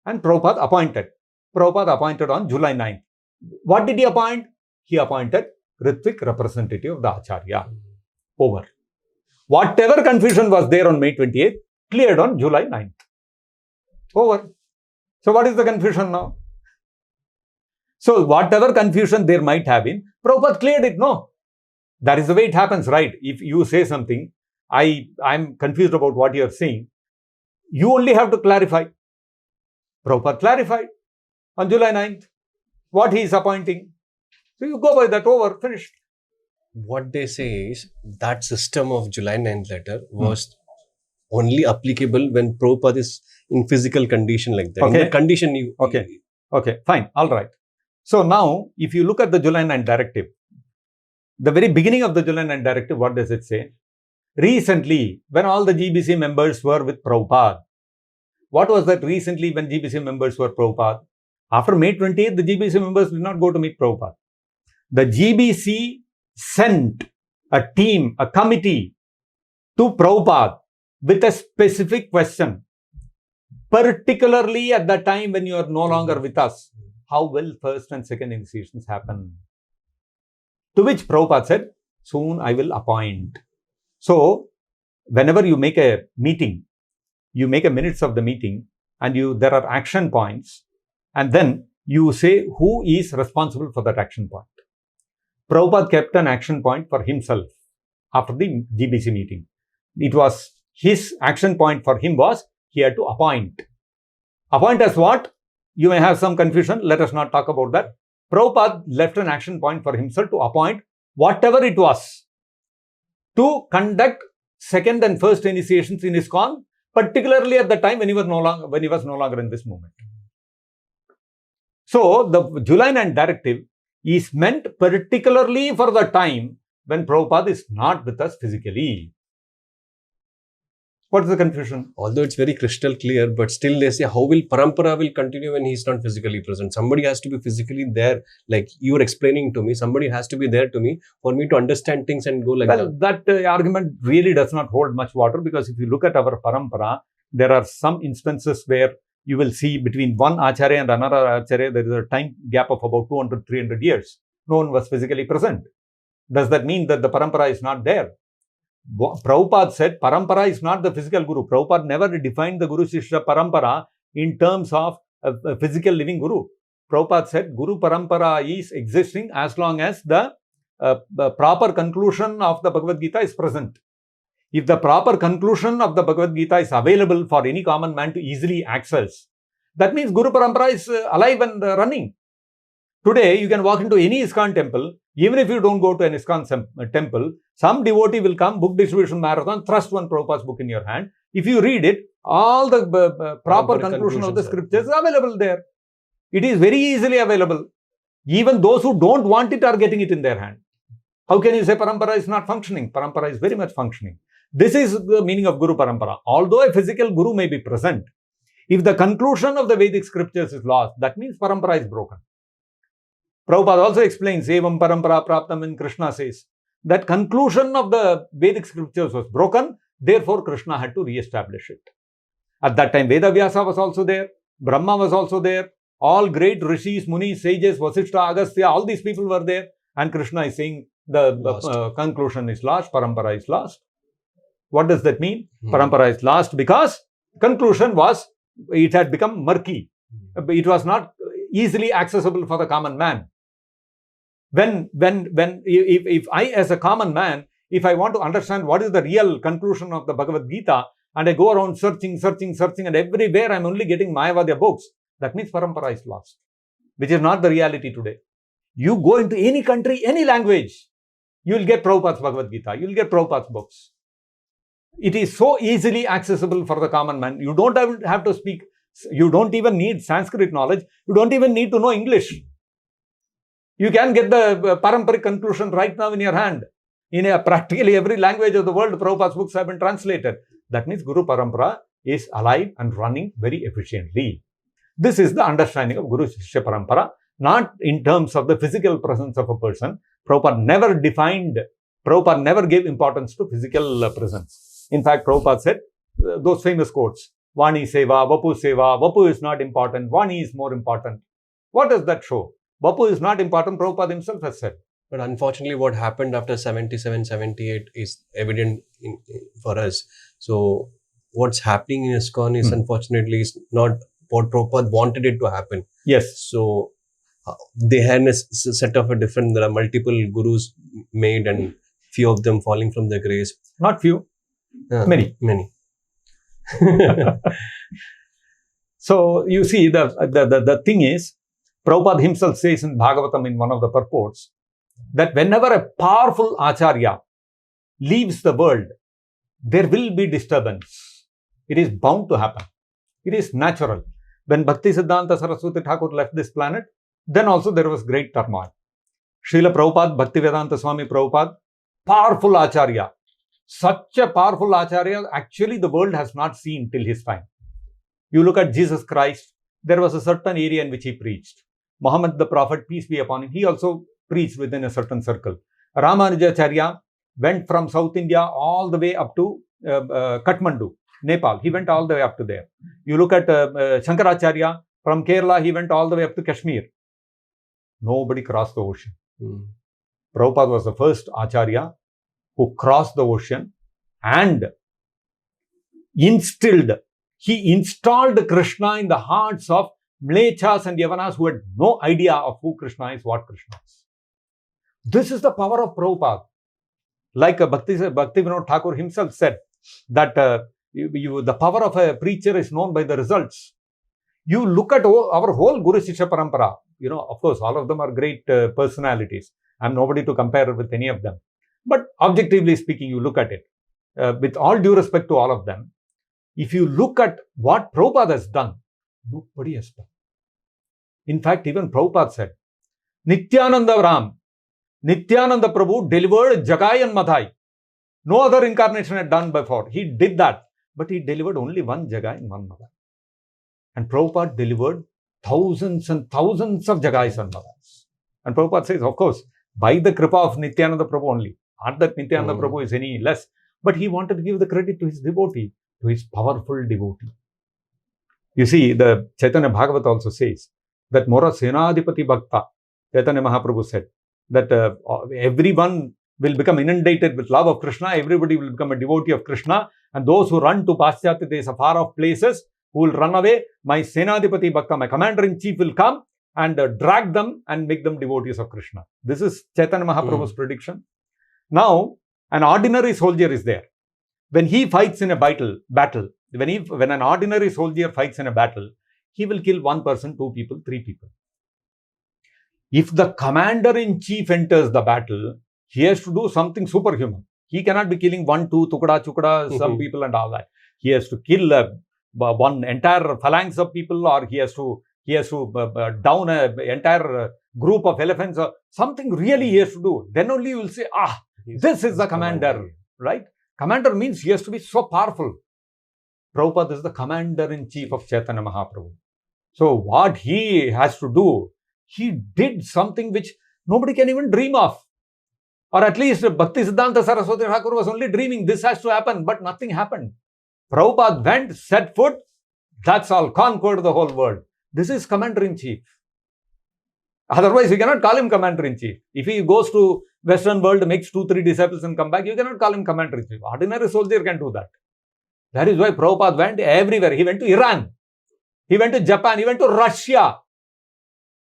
And Prabhupada appointed. Prabhupada appointed on July 9th. What did he appoint? He appointed Ritvik, representative of the Acharya. Over. Whatever confusion was there on May 28th, cleared on July 9th. Over. So what is the confusion now? So whatever confusion there might have been, Prabhupada cleared it, no? That is the way it happens, right? If you say something, I'm confused about what you are saying, you only have to clarify. Prabhupada clarified on July 9th what he is appointing. So you go by that, over, finished. What they say is that system of July 9th letter was only applicable when Prabhupada is in physical condition like that. Okay. In that condition, you... Okay, fine, all right. So now, if you look at the July 9 directive, the very beginning of the July 9 directive, what does it say? Recently, when all the GBC members were with Prabhupada, what was that recently when GBC members were Prabhupada? After May 28th, the GBC members did not go to meet Prabhupada. The GBC sent a team, a committee to Prabhupada with a specific question. particularly at the time when you are no longer with us, how will first and second initiations happen? To which Prabhupada said, soon I will appoint. So, whenever you make a meeting, you make a minutes of the meeting, and there are action points, and then you say who is responsible for that action point. Prabhupada kept an action point for himself after the GBC meeting. It was his action point for him was he had to appoint. Appoint as what? You may have some confusion. Let us not talk about that. Prabhupada left an action point for himself to appoint whatever it was to conduct second and first initiations in ISKCON, particularly at the time when he was no longer in this movement. So the July 9 directive is meant particularly for the time when Prabhupada is not with us physically. What is the confusion? Although it's very crystal clear, but still they say, how will Parampara will continue when he's not physically present? Somebody has to be physically there, like you were explaining to me. Somebody has to be there to me for me to understand things and go like that. That argument really does not hold much water, because if you look at our Parampara, there are some instances where you will see between one Acharya and another Acharya, there is a time gap of about 200, 300 years. No one was physically present. Does that mean that the Parampara is not there? Prabhupada said Parampara is not the physical Guru. Prabhupada never defined the Guru Shishya Parampara in terms of a physical living Guru. Prabhupada said Guru Parampara is existing as long as the proper conclusion of the Bhagavad Gita is present. If the proper conclusion of the Bhagavad Gita is available for any common man to easily access, that means Guru Parampara is alive and running. Today, you can walk into any ISKCON temple. Even if you don't go to an ISKCON temple, some devotee will come, book distribution marathon, thrust one Prabhupada's book in your hand. If you read it, all the proper conclusion of the scriptures is available there. It is very easily available. Even those who don't want it are getting it in their hand. How can you say Parampara is not functioning? Parampara is very much functioning. This is the meaning of Guru Parampara. Although a physical Guru may be present, if the conclusion of the Vedic scriptures is lost, that means Parampara is broken. Prabhupada also explains, Evam Parampara Praptam, when Krishna says that conclusion of the Vedic scriptures was broken, therefore Krishna had to re-establish it. At that time, Veda Vyasa was also there, Brahma was also there, all great rishis, munis, sages, Vasishtha, Agastya, all these people were there, and Krishna is saying the conclusion is lost, Parampara is lost. What does that mean? Parampara is lost because conclusion was, it had become murky. It was not easily accessible for the common man. If I as a common man, if I want to understand what is the real conclusion of the Bhagavad Gita, and I go around searching, and everywhere I'm only getting Mayavadis books, that means Parampara is lost, which is not the reality today. You go into any country, any language, you will get Prabhupada's Bhagavad Gita, you will get Prabhupada's books. It is so easily accessible for the common man. You don't have to speak, you don't even need Sanskrit knowledge, you don't even need to know English. You can get the Paramparic conclusion right now in your hand. In practically every language of the world, Prabhupada's books have been translated. That means Guru Parampara is alive and running very efficiently. This is the understanding of Guru Shishya Parampara, not in terms of the physical presence of a person. Prabhupada never gave importance to physical presence. In fact, Prabhupada said those famous quotes, Vani Seva, Vapu is not important, Vani is more important. What does that show? Vapu is not important, Prabhupada himself has said. But unfortunately, what happened after 77, 78 is evident for us. So, what's happening in ISKCON is unfortunately is not what Prabhupada wanted it to happen. Yes. So, they had a set of there are multiple gurus made and few of them falling from their grace. Not few, many. So, you see, the thing is, Prabhupada himself says in Bhagavatam in one of the purports, that whenever a powerful Acharya leaves the world, there will be disturbance. It is bound to happen. It is natural. When Bhakti Siddhanta Saraswati Thakur left this planet, then also there was great turmoil. Srila Prabhupada, Bhaktivedanta Swami Prabhupada, powerful Acharya. Such a powerful Acharya, actually the world has not seen till his time. You look at Jesus Christ, there was a certain area in which he preached. Muhammad the Prophet, peace be upon him, he also preached within a certain circle. Ramanujacharya went from South India all the way up to Kathmandu. Nepal. He went all the way up to there. You look at Shankaracharya from Kerala, he went all the way up to Kashmir. Nobody crossed the ocean. Prabhupada was the first Acharya who crossed the ocean and he installed Krishna in the hearts of Mlechas and Yavanas who had no idea of who Krishna is, what Krishna is. This is the power of Prabhupada. Like Bhakti Vinod Thakur himself said, that the power of a preacher is known by the results. You look at our whole Guru Shishya Parampara, of course, all of them are great personalities. I'm nobody to compare with any of them. But objectively speaking, you look at it. With all due respect to all of them, if you look at what Prabhupada has done, nobody has done. In fact, even Prabhupada said, Nityananda Prabhu delivered Jagai and Madhai. No other incarnation had done before. He did that. But he delivered only one Jagai and one Madhai. And Prabhupada delivered thousands and thousands of Jagais and Madhais. And Prabhupada says, of course, by the kripa of Nityananda Prabhu only. Not that Nityananda Prabhu is any less. But he wanted to give the credit to his devotee, to his powerful devotee. You see, the Chaitanya Bhagavat also says that Mora Senadipati Bhakta, Chaitanya Mahaprabhu said, that everyone will become inundated with love of Krishna, everybody will become a devotee of Krishna, and those who run to Paschatya Desa, far off places, who will run away, my Senadipati Bhakta, my commander-in-chief will come and drag them and make them devotees of Krishna. This is Chaitanya Mahaprabhu's prediction. Now, an ordinary soldier is there. When he fights in a battle, when an ordinary soldier fights in a battle, he will kill one person, two people, three people. If the commander-in-chief enters the battle, he has to do something superhuman. He cannot be killing one, two, tukda, some people and all that. He has to kill one entire phalanx of people, or he has to down an entire group of elephants, or something really he has to do. Then only you will say, this is the commander, right? Commander means he has to be so powerful. Prabhupada is the commander-in-chief of Chaitanya Mahaprabhu. So what he has to do, he did something which nobody can even dream of. Or at least Bhakti Siddhanta Saraswati Thakur was only dreaming this has to happen, but nothing happened. Prabhupada went, set foot, that's all, conquered the whole world. This is commander-in-chief. Otherwise, you cannot call him commander-in-chief. If he goes to Western world, makes 2-3 disciples and come back, you cannot call him commander-in-chief. Ordinary soldier can do that. That is why Prabhupada went everywhere. He went to Iran. He went to Japan. He went to Russia.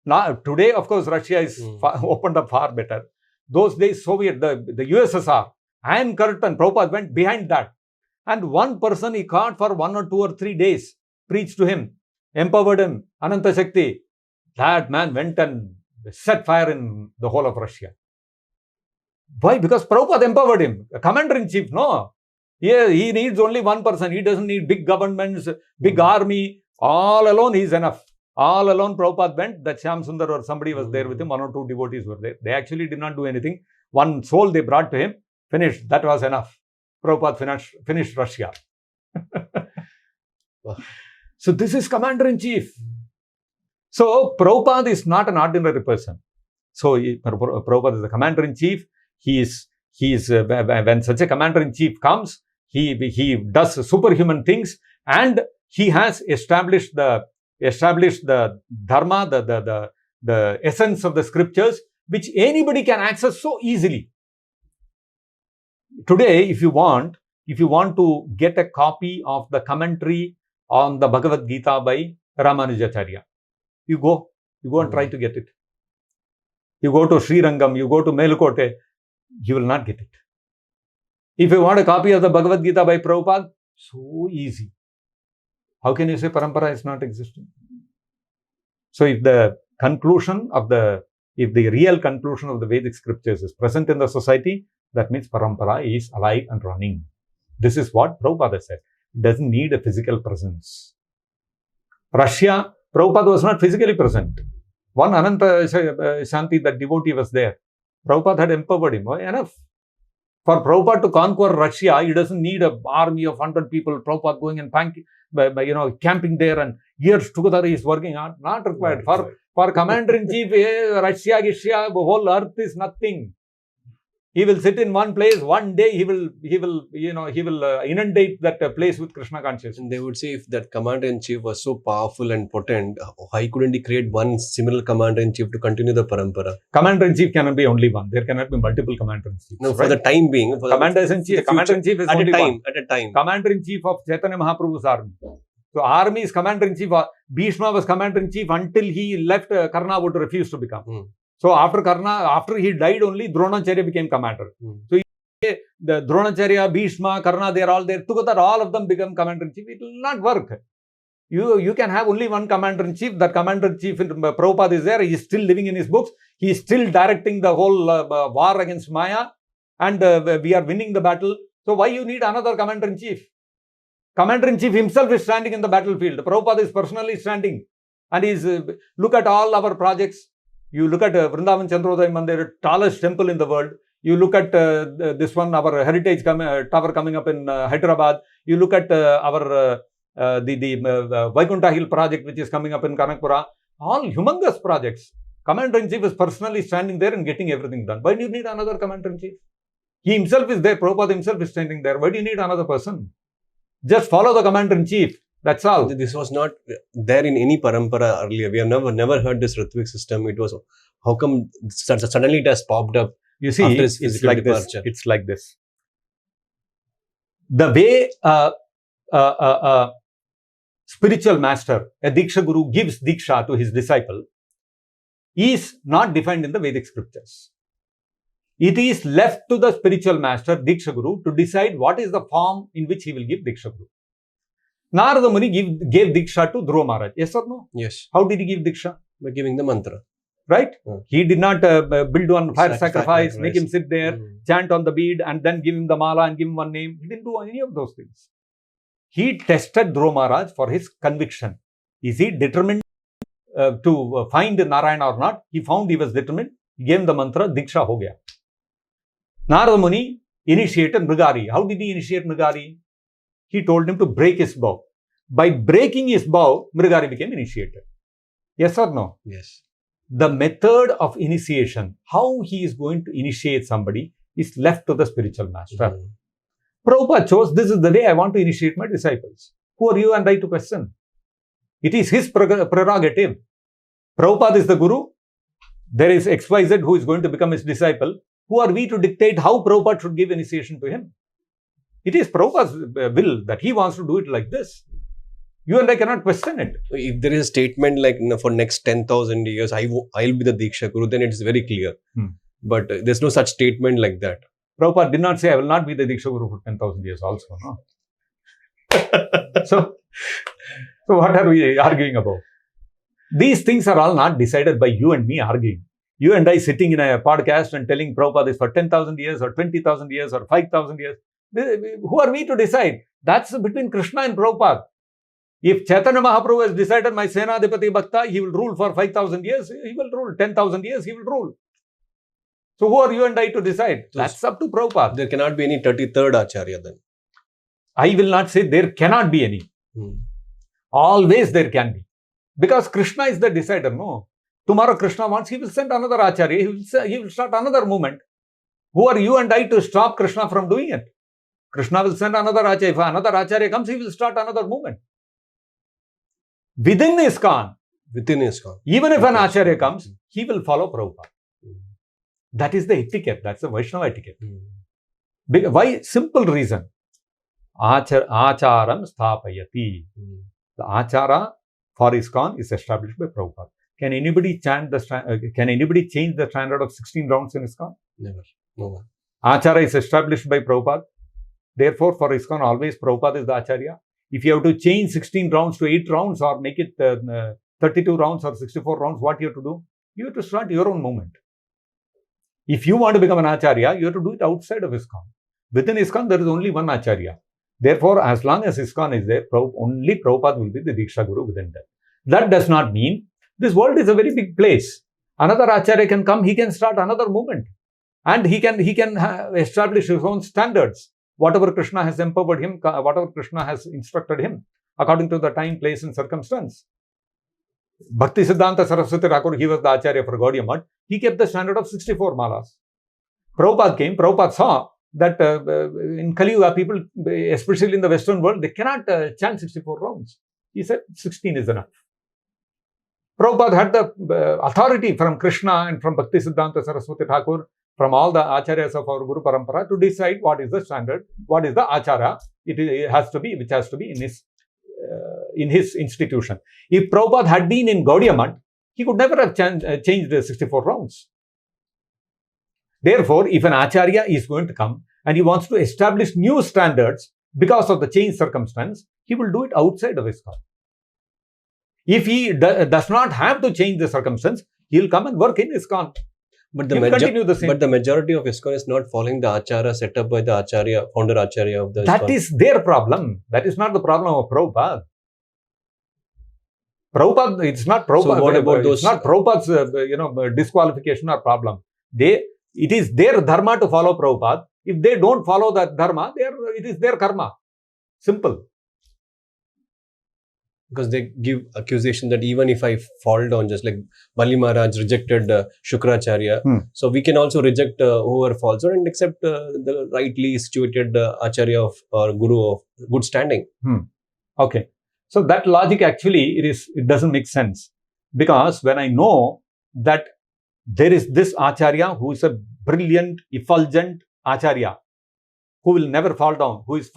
Now, today, of course, Russia is opened up far better. Those days, Soviet, the USSR, Iron Curtain, Prabhupada went behind that. And one person he caught for 1 or 2 or 3 days, preached to him, empowered him, Ananta Shakti. That man went and set fire in the whole of Russia. Why? Because Prabhupada empowered him. A commander-in-chief, no. He needs only one person. He doesn't need big governments, big army. All alone, he is enough. All alone, Prabhupada went. That Shyam Sundar or somebody was there with him. 1 or 2 devotees were there. They actually did not do anything. One soul they brought to him. Finished. That was enough. Prabhupada finished Russia. So this is commander-in-chief. So Prabhupada is not an ordinary person. So Prabhupada is the commander-in-chief. He is when such a commander-in-chief comes, he does superhuman things, and he has established the dharma, the essence of the scriptures, which anybody can access so easily. Today, if you want to get a copy of the commentary on the Bhagavad Gita by Ramanujacharya, you go and try to get it. You go to Srirangam, you go to Melukote, you will not get it. If you want a copy of the Bhagavad Gita by Prabhupada, so easy. How can you say Parampara is not existing? So if the real conclusion of the Vedic scriptures is present in the society, that means Parampara is alive and running. This is what Prabhupada said. It doesn't need a physical presence. Russia, Prabhupada was not physically present. One Ananta Shanti, that devotee, was there. Prabhupada had empowered him. Enough. For Prabhupada to conquer Russia, he doesn't need an army of 100 people. Prabhupada going and camping there and years together he is working on. Not required. For commander-in-chief, Russia, the whole earth is nothing. He will sit in one place. One day he will inundate that place with Krishna consciousness. And they would say if that commander-in-chief was so powerful and potent, why couldn't he create one similar commander-in-chief to continue the parampara? Commander-in-chief cannot be only one. There cannot be multiple commander-in-chiefs. No, for the time being. Commander-in-chief is at only a time. one. At a time. Commander-in-chief of Chaitanya Mahaprabhu's army. So army is commander-in-chief. Bhishma was commander-in-chief until he left. Karna would refuse to become. So after he died only, Dronacharya became commander. So the Dronacharya, Bhishma, Karna, they are all there. Together, all of them become commander-in-chief. It will not work. You can have only one commander-in-chief. That commander-in-chief, Prabhupada is there. He is still living in his books. He is still directing the whole war against Maya. And we are winning the battle. So why you need another commander-in-chief? Commander-in-chief himself is standing in the battlefield. Prabhupada is personally standing. And he's look at all our projects. You look at Vrindavan Chandrodaya Mandir, tallest temple in the world. You look at this one, our heritage tower coming up in Hyderabad. You look at our the Vaikunta Hill project, which is coming up in Kanakpura. All humongous projects. Commander-in-chief is personally standing there and getting everything done. Why do you need another commander-in-chief? He himself is there. Prabhupada himself is standing there. Why do you need another person? Just follow the commander-in-chief. That's all. This was not there in any parampara earlier. We have never heard this Ritvik system. It was, how come suddenly it has popped up? You see, after his it's like departure? It's like this. The way spiritual master, a Diksha Guru, gives Diksha to his disciple is not defined in the Vedic scriptures. It is left to the spiritual master, Diksha Guru, to decide what is the form in which he will give Diksha Guru. Narada Muni gave Diksha to Dhruva Maharaj. Yes or no? Yes. How did he give Diksha? By giving the mantra. Right? He did not build one fire sacrifice, make him sit there, chant on the bead, and then give him the mala and give him one name. He didn't do any of those things. He tested Dhruva Maharaj for his conviction. Is he determined to find Narayana or not? He found he was determined. He gave him the mantra, Diksha ho gaya. Narada Muni initiated Mrigari. How did he initiate Mrigari? He told him to break his bow. By breaking his bow, Mrigari became initiated. Yes or no? Yes. The method of initiation, how he is going to initiate somebody, is left to the spiritual master. Prabhupada chose, this is the way I want to initiate my disciples. Who are you and I to question? It is his prerogative. Prabhupada is the Guru. There is XYZ who is going to become his disciple. Who are we to dictate how Prabhupada should give initiation to him? It is Prabhupada's will that he wants to do it like this. You and I cannot question it. If there is a statement like, for next 10,000 years, I'll be the Diksha Guru, then it is very clear. But there's no such statement like that. Prabhupada did not say, I will not be the Diksha Guru for 10,000 years also. No? So what are we arguing about? These things are all not decided by you and me arguing. You and I sitting in a podcast and telling Prabhupada is for 10,000 years or 20,000 years or 5,000 years. Who are we to decide? That's between Krishna and Prabhupada. If Chaitanya Mahaprabhu has decided my Senadipati Bhakta, he will rule for 5,000 years, he will rule. 10,000 years, he will rule. So who are you and I to decide? That's up to Prabhupada. There cannot be any 33rd Acharya then. I will not say there cannot be any. Always there can be. Because Krishna is the decider, no? Tomorrow Krishna wants, he will send another Acharya, he will start another movement. Who are you and I to stop Krishna from doing it? Krishna will send another Acharya. If another Acharya comes, he will start another movement. Within ISKCON, even if an Acharya comes, he will follow Prabhupada. That is the etiquette. That's the Vaishnava etiquette. Why? Simple reason. Acharam sthapayati. The Achara for ISKCON is established by Prabhupada. Can anybody change the standard of 16 rounds in ISKCON? Never. No one. Acharya is established by Prabhupada. Therefore, for ISKCON, always Prabhupada is the Acharya. If you have to change 16 rounds to 8 rounds or make it 32 rounds or 64 rounds, what you have to do? You have to start your own movement. If you want to become an Acharya, you have to do it outside of ISKCON. Within ISKCON, there is only one Acharya. Therefore, as long as ISKCON is there, only Prabhupada will be the Diksha Guru within that. That does not mean this world is a very big place. Another Acharya can come, he can start another movement. And he can establish his own standards. Whatever Krishna has empowered him, whatever Krishna has instructed him, according to the time, place and circumstance. Bhakti Siddhanta Saraswati Thakur, he was the Acharya for Gaudiya Math. He kept the standard of 64 malas. Prabhupada came, Prabhupada saw that in Kali Yuga, people, especially in the Western world, they cannot chant 64 rounds. He said 16 is enough. Prabhupada had the authority from Krishna and from Bhaktisiddhanta Saraswati Thakur, from all the Acharyas of our Guru Parampara to decide what is the standard, what is the Acharya, it has to be, which has to be in his institution. If Prabhupada had been in Gaudiya Math, he could never have changed the 64 rounds. Therefore, if an Acharya is going to come and he wants to establish new standards because of the changed circumstance, he will do it outside of ISKCON. If he does not have to change the circumstance, he will come and work in ISKCON. But the majority of ISKCON is not following the Acharya set up by the Acharya, founder Acharya of the ISKCON. That is their problem. That is not the problem of Prabhupada. Prabhupada, it's not Prabhupada. So what about those? It's not Prabhupada's disqualification or problem. It is their dharma to follow Prabhupada. If they don't follow that dharma, it is their karma. Simple. Because they give accusation that even if I fall down, just like Bali Maharaj rejected Shukracharya, so we can also reject whoever falls down and accept the rightly situated Acharya or Guru of good standing. Okay. So that logic actually, it doesn't make sense. Because when I know that there is this Acharya who is a brilliant, effulgent Acharya, who will never fall down, who has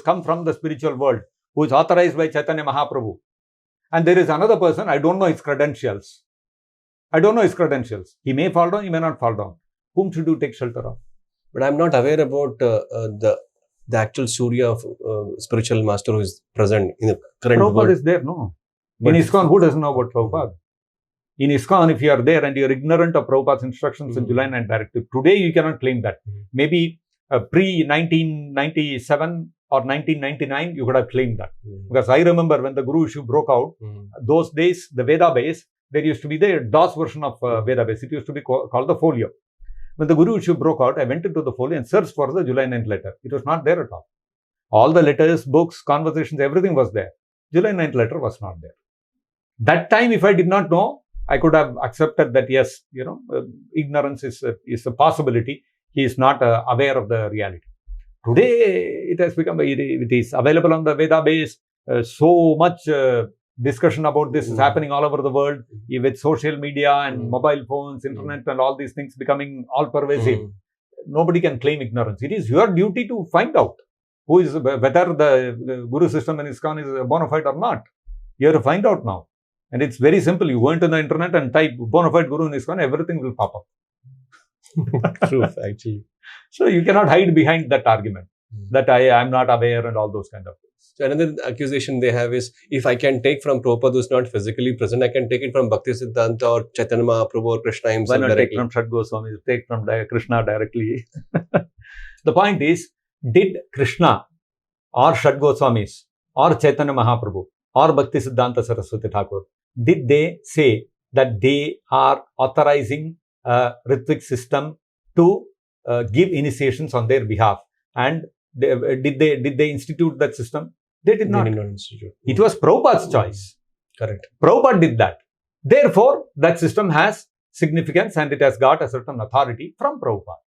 come from the spiritual world, who is authorized by Chaitanya Mahaprabhu. And there is another person, I don't know his credentials. He may fall down, he may not fall down. Whom should you take shelter of? But I'm not aware about the actual Surya of spiritual master who is present in the current Prabhupada world. Is there, no. In ISKCON, who doesn't know about Prabhupada? In ISKCON, if you are there and you are ignorant of Prabhupada's instructions in July 9 directive, today you cannot claim that. Maybe pre-1997 or 1999, you could have claimed that. Because I remember when the Guru issue broke out, those days, the Veda base, there used to be the DOS version of Veda base. It used to be called the folio. When the Guru issue broke out, I went into the folio and searched for the July 9th letter. It was not there at all. All the letters, books, conversations, everything was there. July 9th letter was not there. That time, if I did not know, I could have accepted that, yes, ignorance is a possibility. He is not aware of the reality. Today, it has become, it is available on the Veda base. So much discussion about this is happening all over the world with social media and mobile phones, internet and all these things becoming all pervasive. Nobody can claim ignorance. It is your duty to find out whether the Guru system in ISKCON is bona fide or not. You have to find out now. And it's very simple. You go into the internet and type bona fide Guru in ISKCON, everything will pop up. True, actually. So you cannot hide behind that argument that I am not aware and all those kind of things. So another accusation they have is, if I can take from Prabhupada who is not physically present, I can take it from Bhaktisiddhanta or Chaitanya Mahaprabhu or Krishna himself. Why not directly? Take from Shad Goswami, take from Krishna directly? The point is, did Krishna or Shad Goswamis or Chaitanya Mahaprabhu or Bhaktisiddhanta Saraswati Thakur, did they say that they are authorizing Ritvik system to give initiations on their behalf? And did they institute that system? They did not. Institute. It was Prabhupada's choice. Correct. Prabhupada did that. Therefore, that system has significance and it has got a certain authority from Prabhupada.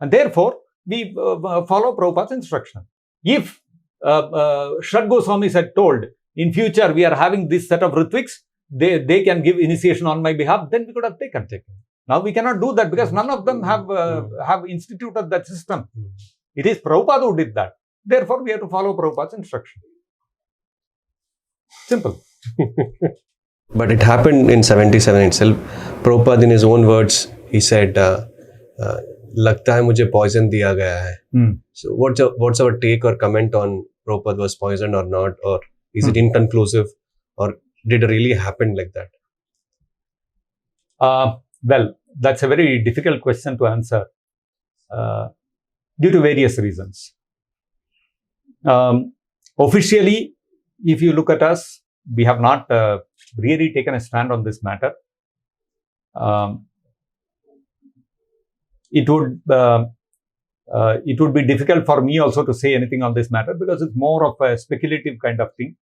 And therefore, we follow Prabhupada's instruction. If Shad Goswamis had told, in future we are having this set of Ritviks, they can give initiation on my behalf, then we could have taken. Now we cannot do that because none of them have instituted that system. It is Prabhupada who did that. Therefore, we have to follow Prabhupada's instruction. Simple. But it happened in 77 itself. Prabhupada, in his own words, he said, "Lagta hai mujhe poison diya gaya hai." So what's our take or comment on Prabhupada was poisoned or not, or is it inconclusive, or did it really happen like that? Well, that's a very difficult question to answer due to various reasons. Officially, if you look at us, we have not really taken a stand on this matter. It would be difficult for me also to say anything on this matter because it's more of a speculative kind of thing.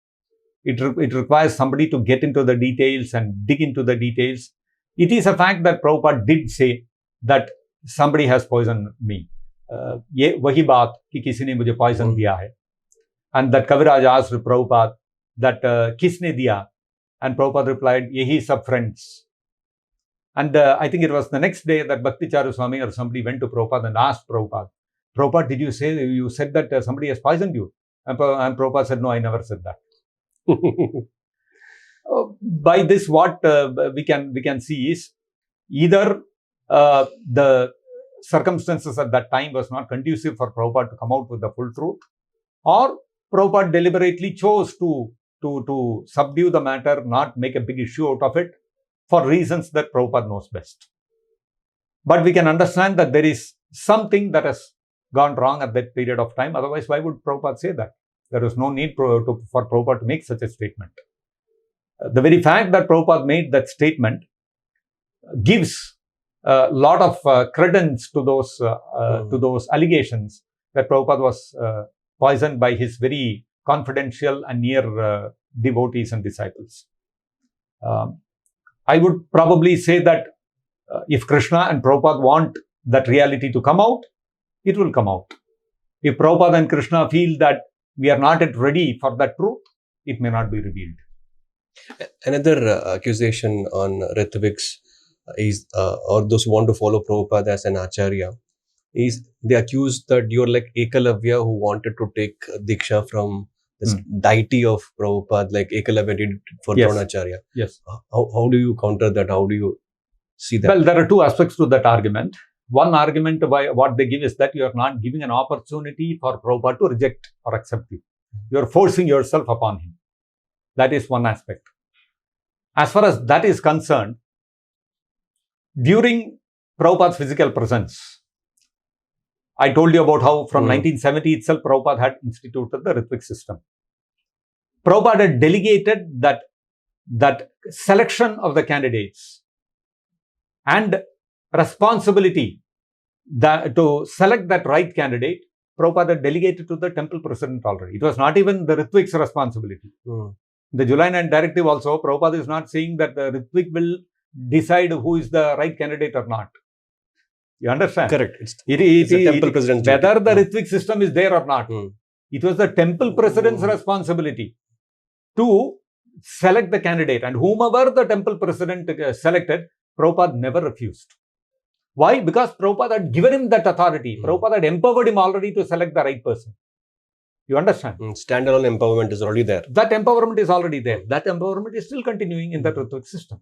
It requires somebody to get into the details and dig into the details. It is a fact that Prabhupada did say that somebody has poisoned me. ये वही बात कि किसी ने मुझे poison दिया है. And that Kaviraj asked Prabhupada that किसने दिया? And Prabhupada replied, यही सब friends. And I think it was the next day that Bhakti Charu Swami or somebody went to Prabhupada and asked Prabhupada, Prabhupada, did you said that somebody has poisoned you? And Prabhupada said, no, I never said that. By this, what we can see is either the circumstances at that time was not conducive for Prabhupada to come out with the full truth, or Prabhupada deliberately chose to subdue the matter, not make a big issue out of it, for reasons that Prabhupada knows best. But we can understand that there is something that has gone wrong at that period of time. Otherwise, why would Prabhupada say that? There is no need for Prabhupada to make such a statement. The very fact that Prabhupada made that statement gives a lot of credence to those allegations that Prabhupada was poisoned by his very confidential and near devotees and disciples. I would probably say that if Krishna and Prabhupada want that reality to come out, it will come out. If Prabhupada and Krishna feel that we are not yet ready for that truth, it may not be revealed. Another accusation on Ritvik's is, or those who want to follow Prabhupada as an Acharya, is they accuse that you're like Eklavya who wanted to take Diksha from this deity of Prabhupada, like Eklavya did for Dronacharya. Yes. How do you counter that? How do you see that? Well, there are two aspects to that argument. One argument by what they give is that you are not giving an opportunity for Prabhupada to reject or accept you. You are forcing yourself upon him. That is one aspect. As far as that is concerned, during Prabhupada's physical presence, I told you about how from 1970 itself, Prabhupada had instituted the Ritvik system. Prabhupada had delegated that selection of the candidates and responsibility to select that right candidate. Prabhupada had delegated to the temple president already. It was not even the Ritvik's responsibility. The July 9 directive also, Prabhupada is not saying that the Ritvik will decide who is the right candidate or not. You understand? Correct. It's the temple president's duty. Whether the Ritvik system is there or not, it was the temple president's responsibility to select the candidate. And whomever the temple president selected, Prabhupada never refused. Why? Because Prabhupada had given him that authority. Prabhupada had empowered him already to select the right person. You understand? Standalone empowerment is already there. That empowerment is already there. That empowerment is still continuing in the Ritvik system.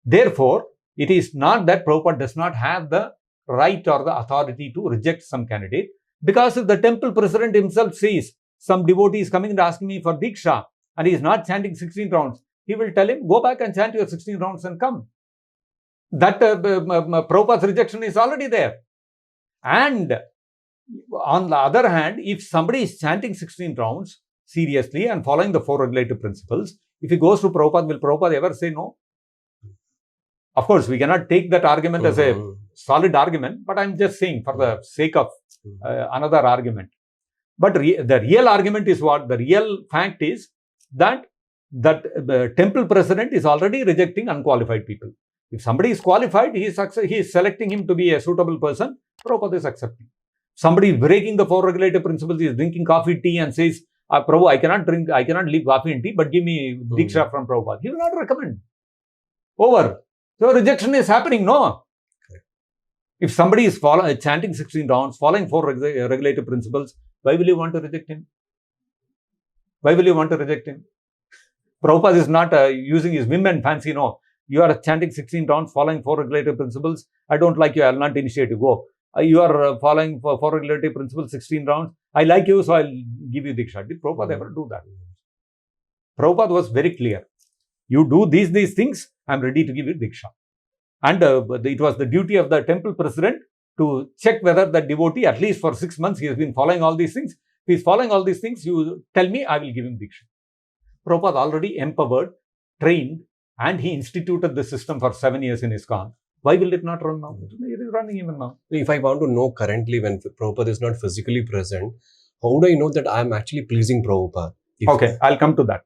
Therefore, it is not that Prabhupada does not have the right or the authority to reject some candidate. Because if the temple president himself says, some devotee is coming and asking me for Diksha and he is not chanting 16 rounds, he will tell him, go back and chant your 16 rounds and come. That Prabhupada's rejection is already there. And on the other hand, if somebody is chanting 16 rounds seriously and following the 4 regulative principles, if he goes to Prabhupada, will Prabhupada ever say no? Of course, we cannot take that argument as a solid argument, but I'm just saying for the sake of another argument. But the real argument is what? The real fact is that the temple president is already rejecting unqualified people. If somebody is qualified, he is selecting him to be a suitable person, Prabhupada is accepting. Somebody is breaking the 4 regulative principles, he is drinking coffee, tea and says, Prabhu, I cannot leave coffee and tea, but give me Diksha from Prabhupada. He will not recommend. Over. So rejection is happening, no? Okay. If somebody is chanting 16 rounds, following 4 regulative principles, why will you want to reject him? Why will you want to reject him? Prabhupada is not using his whim and fancy, no. You are chanting 16 rounds, following 4 regulative principles. I don't like you, I will not initiate you. Go. You are following 4 regulative principles, 16 rounds. I like you, so I will give you Diksha. Did Prabhupada ever do that? Prabhupada was very clear. You do these things, I am ready to give you Diksha. And it was the duty of the temple president to check whether the devotee, at least for 6 months, he has been following all these things. If he is following all these things, you tell me, I will give him Diksha. Prabhupada already empowered, trained, and he instituted the system for 7 years in ISKCON. Why will it not run now? It is running even now. If I want to know currently when Prabhupada is not physically present, how do I know that I am actually pleasing Prabhupada? Okay, I'll come to that.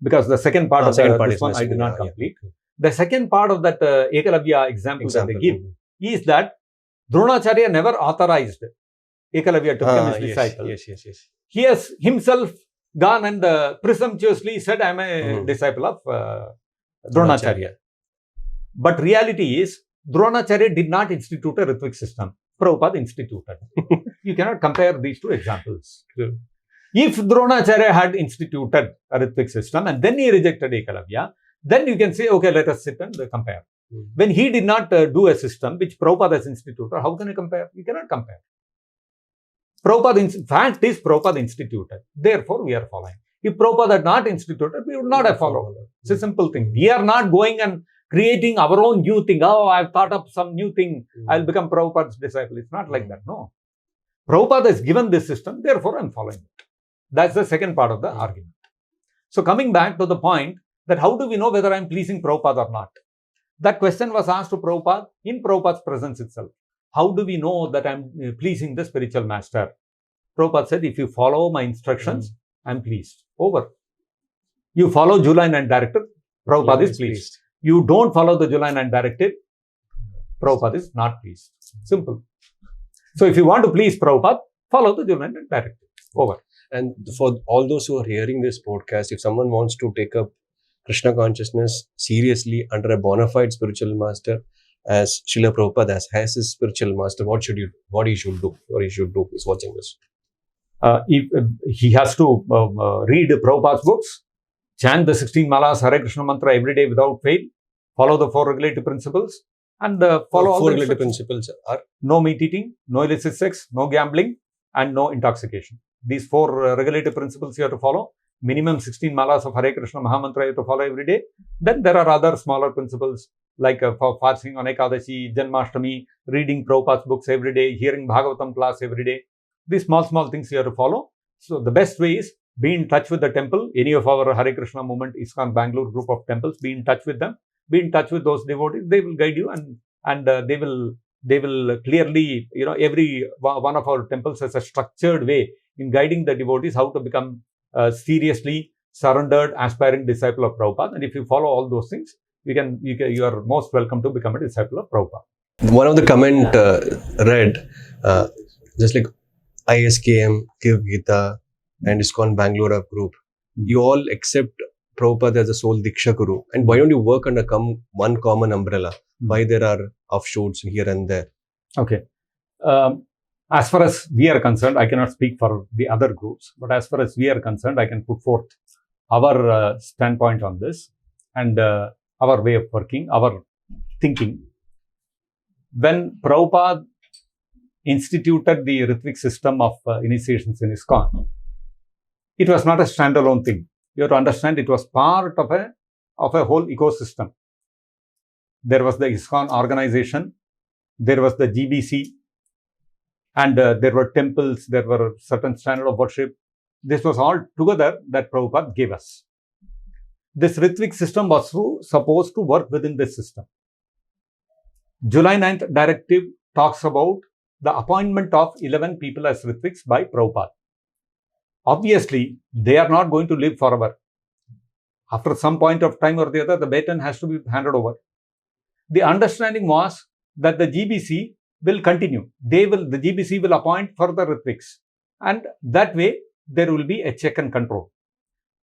Because the second part of this one I did not complete. The second part of that Eklavya example that they give is that Dronacharya never authorized Eklavya to become his disciple. Yes. He has himself gone and presumptuously said, I am a disciple of Dronacharya. But reality is, Dronacharya did not institute a Ritvik system. Prabhupada instituted. You cannot compare these two examples. True. If Dronacharya had instituted a Ritvik system and then he rejected Eklavya, then you can say, okay, let us sit and compare. When he did not do a system which Prabhupada has instituted, how can you compare? You cannot compare. Fact is, Prabhupada instituted. Therefore, we are following. If Prabhupada had not instituted, we would not have followed. It's a simple thing. We are not going and creating our own new thing. Oh, I've thought up some new thing. I'll become Prabhupada's disciple. It's not like that. No. Prabhupada has given this system. Therefore, I'm following it. That's the second part of the argument. So, coming back to the point that how do we know whether I'm pleasing Prabhupada or not? That question was asked to Prabhupada in Prabhupada's presence itself. How do we know that I'm pleasing the spiritual master? Prabhupada said, if you follow my instructions, I'm pleased. Over. You follow July 9 directive, Prabhupada is pleased. You don't follow the July 9 directive, Prabhupada is not pleased. Simple. So if you want to please Prabhupada, follow the July 9 directive. Over. And for all those who are hearing this podcast, if someone wants to take up Krishna consciousness seriously under a bona fide spiritual master, as Srila Prabhupada has his spiritual master, what he should do is watching this. He has to read Prabhupada's books, chant the 16 malas Hare Krishna mantra every day without fail, follow the 4 regulative principles, and follow all 4 the regulative principles are no meat eating, no illicit sex, no gambling, and no intoxication. These 4 regulative principles you have to follow. Minimum 16 malas of Hare Krishna Mahamantra you have to follow every day. Then there are other smaller principles like for fasting on Ekadashi, Janmashtami, reading Prabhupada's books every day, hearing Bhagavatam class every day. These small things you have to follow. So the best way is be in touch with the temple. Any of our Hare Krishna movement, ISKCON Bangalore group of temples, be in touch with them. Be in touch with those devotees. They will guide you and they will clearly, every one of our temples has a structured way in guiding the devotees how to become seriously surrendered, aspiring disciple of Prabhupada. And if you follow all those things, you are most welcome to become a disciple of Prabhupada. One of the comment read, just like ISKM, Give Gita, and ISKCON Bangalore group, you all accept Prabhupada as a sole Diksha Guru. And why don't you work under one common umbrella? Why there are offshoots here and there? Okay. As far as we are concerned, I cannot speak for the other groups, but as far as we are concerned, I can put forth our standpoint on this and our way of working, our thinking. When Prabhupada instituted the Ritvik system of initiations in ISKCON, it was not a standalone thing. You have to understand it was part of a whole ecosystem. There was the ISKCON organization, there was the GBC, and there were temples, there were certain standard of worship. This was all together that Prabhupada gave us. This Ritvik system was supposed to work within this system. July 9th directive talks about the appointment of 11 people as Ritviks by Prabhupada. Obviously, they are not going to live forever. After some point of time or the other, the baton has to be handed over. The understanding was that the GBC will continue. The GBC will appoint further Ritviks. And that way, there will be a check and control.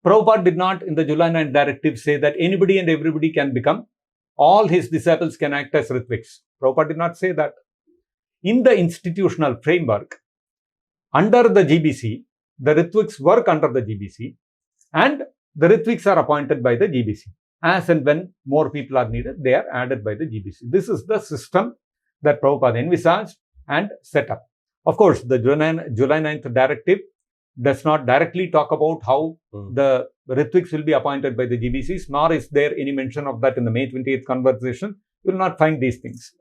Prabhupada did not, in the July 9 directive, say that anybody and everybody can become, all his disciples can act as Ritviks. Prabhupada did not say that. In the institutional framework, under the GBC, the Ritviks work under the GBC, and the Ritviks are appointed by the GBC. As and when more people are needed, they are added by the GBC. This is the system that Prabhupada envisaged and set up. Of course, the July 9th directive does not directly talk about how the Ritviks will be appointed by the GBCs, nor is there any mention of that in the May 28th conversation. You will not find these things.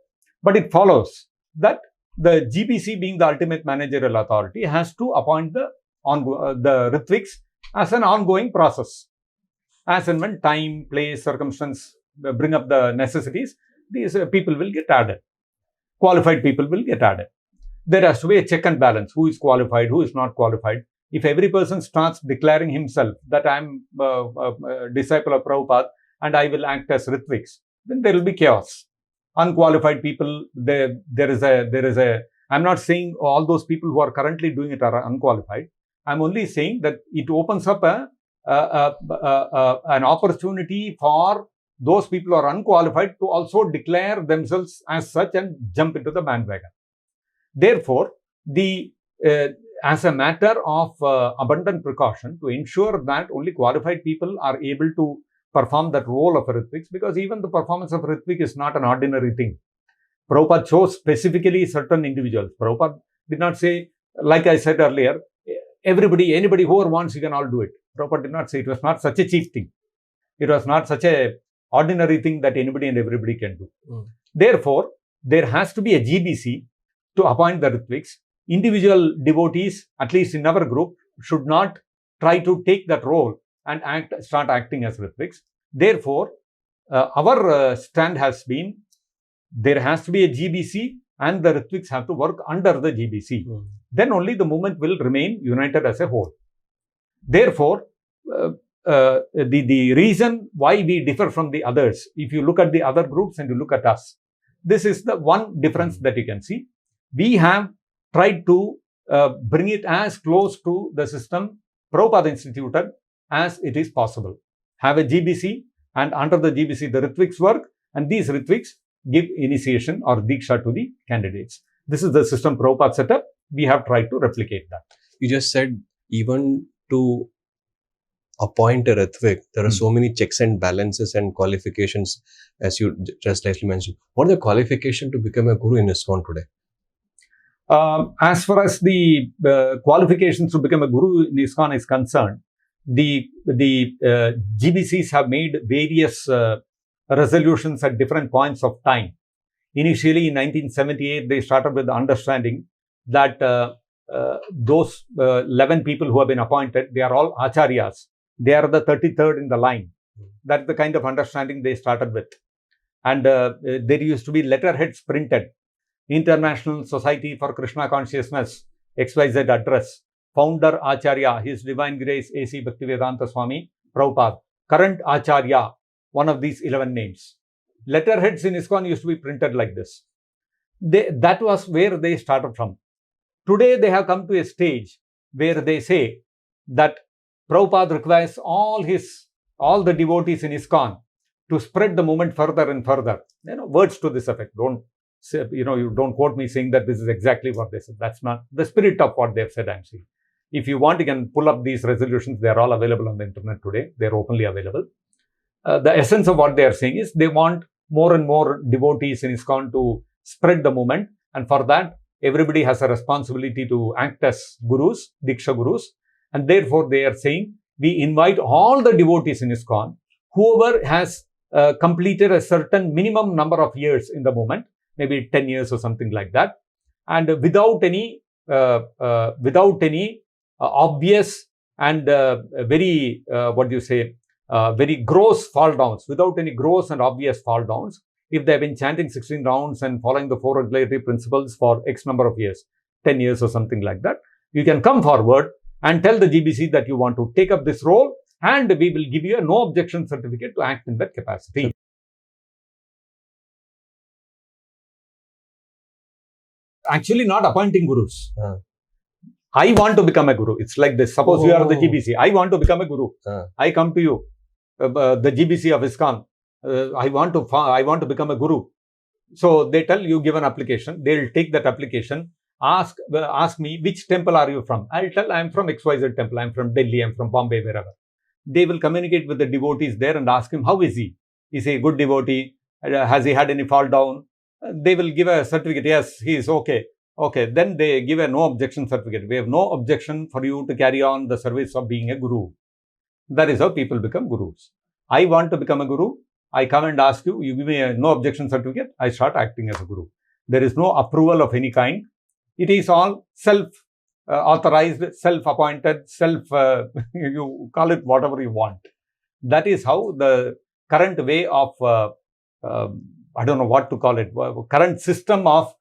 But it follows that the GBC, being the ultimate managerial authority, has to appoint the Ritviks as an ongoing process. As and when time, place, circumstance bring up the necessities, these people will get added. Qualified people will get added. There has to be a check and balance. Who is qualified, who is not qualified. If every person starts declaring himself that I am a disciple of Prabhupada and I will act as Ritviks, then there will be chaos. unqualified people. There is a. I'm not saying all those people who are currently doing it are unqualified. I'm only saying that it opens up an opportunity for those people who are unqualified to also declare themselves as such and jump into the bandwagon. Therefore, as a matter of abundant precaution, to ensure that only qualified people are able to perform that role of a Ritvik, because even the performance of Ritvik is not an ordinary thing. Prabhupada chose specifically certain individuals. Prabhupada did not say, like I said earlier, anybody whoever wants, you can all do it. Prabhupada did not say. It was not such a cheap thing. It was not such a ordinary thing that anybody and everybody can do. Therefore, there has to be a GBC to appoint the Ritviks. Individual devotees, at least in our group, should not try to take that role and start acting as Ritviks. Therefore, our stand has been, there has to be a GBC and the Ritviks have to work under the GBC. Then only the movement will remain united as a whole. Therefore, the reason why we differ from the others, if you look at the other groups and you look at us, this is the one difference that you can see. We have tried to bring it as close to the system Prabhupada instituted as it is possible. Have a GBC, and under the GBC the Ritviks work, and these Ritviks give initiation or Diksha to the candidates. This is the system Prabhupada set up. We have tried to replicate that. You just said even to appoint a Ritvik, there are so many checks and balances and qualifications, as you just nicely mentioned. What are the qualifications to become a guru in ISKCON today? As far as the qualifications to become a guru in ISKCON is concerned, the GBCs have made various resolutions at different points of time. Initially, in 1978, they started with the understanding that those 11 people who have been appointed, they are all Acharyas. They are the 33rd in the line. That's the kind of understanding they started with. And there used to be letterheads printed. International Society for Krishna Consciousness, XYZ address. Founder Acharya, His Divine Grace A.C. Bhaktivedanta Swami Prabhupada. Current Acharya, one of these 11 names. Letterheads in ISKCON used to be printed like this. That was where they started from. Today, they have come to a stage where they say that Prabhupada requires all the devotees in ISKCON to spread the movement further and further. Words to this effect. Don't say, you don't quote me saying that this is exactly what they said. That's not the spirit of what they've said, I'm saying. If you want, you can pull up these resolutions. They're all available on the internet today. They're openly available. The essence of what they are saying is they want more and more devotees in ISKCON to spread the movement. And for that, everybody has a responsibility to act as gurus, Diksha gurus. And therefore, they are saying, we invite all the devotees in ISKCON, whoever has completed a certain minimum number of years in the movement, maybe 10 years or something like that, and without any obvious and very gross fall downs, without any gross and obvious fall downs. If they have been chanting 16 rounds and following the 4 regulatory principles for X number of years, 10 years or something like that, you can come forward and tell the GBC that you want to take up this role, and we will give you a no objection certificate to act in that capacity. Actually, not appointing gurus. I want to become a guru. It's like this. Suppose you are the GBC. I want to become a guru. I come to you, the GBC of ISKCON. I want to become a guru. So they tell you, give an application. They'll take that application. Ask me, which temple are you from? I'll tell, I'm from XYZ temple. I'm from Delhi. I'm from Bombay, wherever. They will communicate with the devotees there and ask him, how is he? Is he a good devotee? Has he had any fall down? They will give a certificate. Yes, he is okay. Okay, then they give a no objection certificate. We have no objection for you to carry on the service of being a guru. That is how people become gurus. I want to become a guru. I come and ask you, you give me a no objection certificate. I start acting as a guru. There is no approval of any kind. It is all self-authorized, self-appointed, you call it whatever you want. That is how the current way of, I don't know what to call it, current system of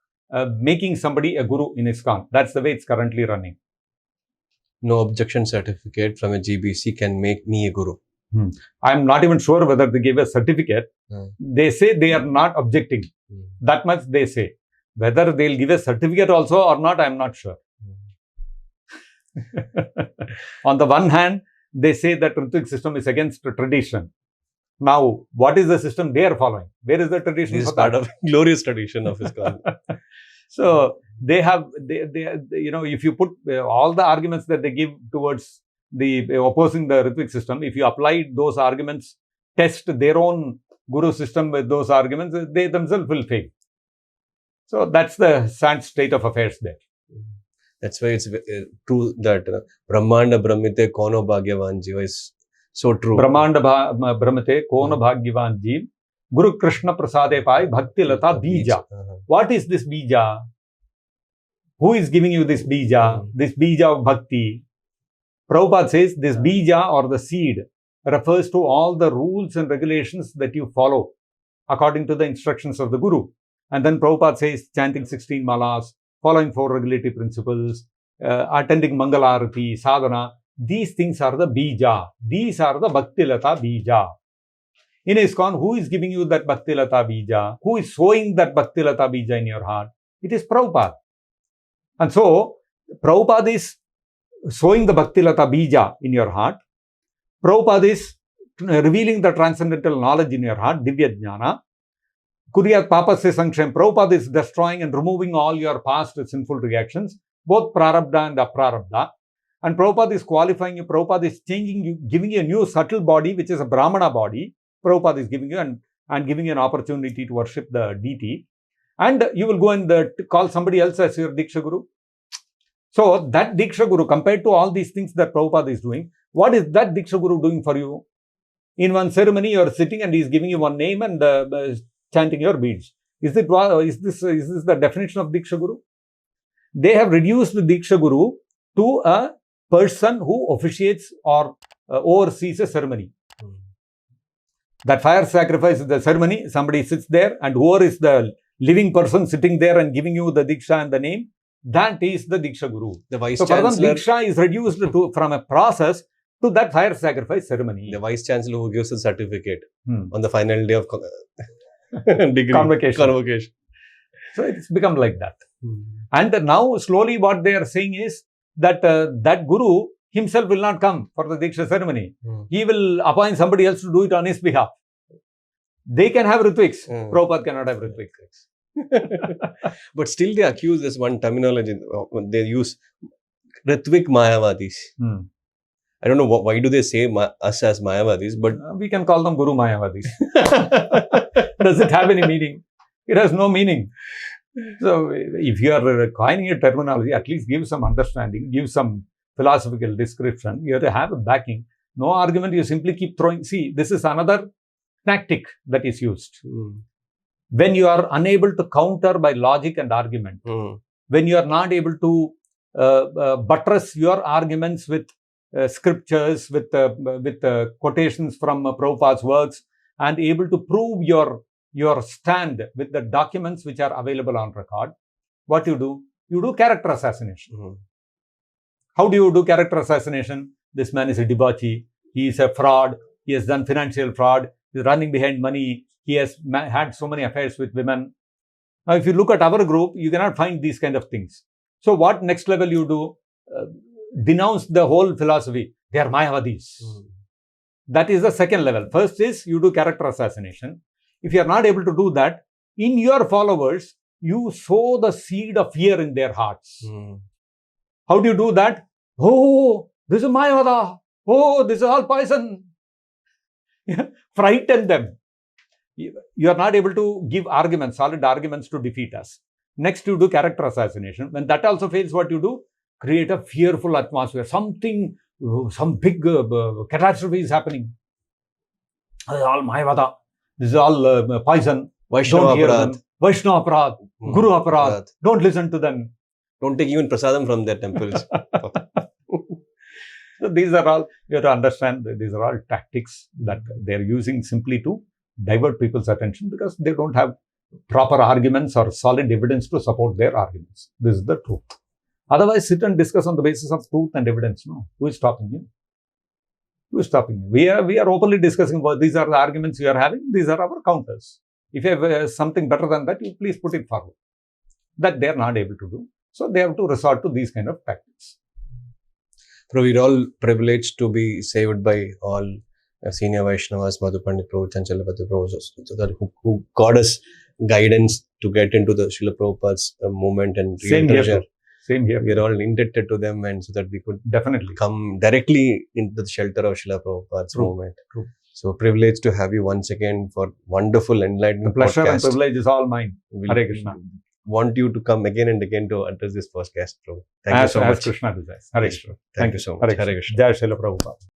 making somebody a guru in ISKCON. That's the way it's currently running. No objection certificate from a GBC can make me a guru. I'm not even sure whether they gave a certificate. They say they are not objecting. That much they say. Whether they'll give a certificate also or not, I'm not sure. On the one hand, they say that Ritvik system is against the tradition. Now, what is the system they are following? Where is the tradition? This is part of glorious tradition of ISKCON. So they have, if you put all the arguments that they give towards the opposing the Ritvik system, if you apply those arguments, test their own guru system with those arguments, they themselves will fail. So that's the sad state of affairs there. That's why it's true that Brahmanda Brahmite Kono Bhagyavan Jiva is so true. Brahmanda Brahmate Kono Bhagyavan Jiva Guru Krishna Prasade Pai Bhakti Lata Bija. What is this Bija? Who is giving you this Bija? This Bija of Bhakti. Prabhupada says this Bija or the seed refers to all the rules and regulations that you follow according to the instructions of the Guru. And then Prabhupada says chanting 16 malas, following 4 regulatory principles, attending Mangalarati, sadhana. These things are the Bija. These are the Bhakti Lata Bija. In ISKCON, who is giving you that Bhakti Lata Bija? Who is sowing that Bhakti Lata Bija in your heart? It is Prabhupada. And so, Prabhupada is sowing the Bhakti Lata Bija in your heart. Prabhupada is revealing the transcendental knowledge in your heart, Divya Jnana. Kuryat Papasya Sankshem. Prabhupada is destroying and removing all your past sinful reactions, both Prarabdha and Aprarabdha. And Prabhupada is qualifying you. Prabhupada is changing you, giving you a new subtle body, which is a Brahmana body. Prabhupada is giving you and giving you an opportunity to worship the deity. And you will go and call somebody else as your Diksha Guru. So that Diksha Guru, compared to all these things that Prabhupada is doing, what is that Diksha Guru doing for you? In one ceremony, you are sitting and he is giving you one name and chanting your beads. Is this the definition of Diksha Guru? They have reduced the Diksha Guru to a person who officiates or oversees a ceremony. That fire sacrifice is the ceremony. Somebody sits there and whoever is the living person sitting there and giving you the Diksha and the name, that is the Diksha Guru. The Vice So, Chancellor, Diksha is reduced from a process to that fire sacrifice ceremony. the Vice Chancellor who gives a certificate on the final day of degree Convocation. So it's become like that. And now slowly what they are saying is that that Guru himself will not come for the Diksha ceremony. He will appoint somebody else to do it on his behalf. They can have Ritviks. Prabhupada cannot have Ritviks. But still they accuse this one terminology. They use Ritvik Mayavadis. I don't know why do they say us as Mayavadis, but We can call them Guru Mayavadis. Does it have any meaning? It has no meaning. So if you are coining a terminology, at least give some understanding, give some philosophical description. You have to have a backing. No argument, you simply keep throwing. See, this is another tactic that is used. When you are unable to counter by logic and argument, when you are not able to buttress your arguments with scriptures, with quotations from Prabhupada's works, and able to prove your stand with the documents which are available on record, what you do? You do character assassination. How do you do character assassination? This man is a debauchee. He is a fraud. He has done financial fraud. He is running behind money. He has had so many affairs with women. Now, if you look at our group, you cannot find these kind of things. So what next level you do? Denounce the whole philosophy. They are Mayavadis. That is the second level. First is you do character assassination. If you are not able to do that, in your followers, you sow the seed of fear in their hearts. How do you do that? Oh, this is Mayavada. Oh, this is all poison. Frighten them. You are not able to give arguments, solid arguments to defeat us. Next, you do character assassination. When that also fails, what you do? Create a fearful atmosphere. Some big catastrophe is happening. This is all Mayavada. This is all poison. Don't hear them. Vaishnava Aparad. Guru Aparad. Don't listen to them. Don't take even prasadam from their temples. So these are all, you have to understand that these are all tactics that they are using simply to divert people's attention because they don't have proper arguments or solid evidence to support their arguments. This is the truth. Otherwise, sit and discuss on the basis of truth and evidence. No, who is stopping you? Who is stopping you? We are openly discussing about these are the arguments you are having, these are our counters. If you have something better than that, you please put it forward. That they are not able to do. So they have to resort to these kind of tactics. Prabhu, we're all privileged to be saved by all senior Vaishnavas, Madhu Pandit Prabhu, Chanchalapati Prabhu, so that who got us guidance to get into the Srila Prabhupada's movement and real Same here, treasure. bro. Same here. We are all indebted to them, and so that we could Definitely come directly into the shelter of Srila Prabhupada's True. movement. True. So privileged to have you once again for wonderful enlightening The pleasure podcast. and privilege is all mine. We'll Hare Krishna. Want you to come again and again to address this podcast, Prabhu. Thank you so As much. Krishna desires. Hare Krishna. Thank you so much. Hare Hare Krishna. Krishna. Jai Srila Prabhupada.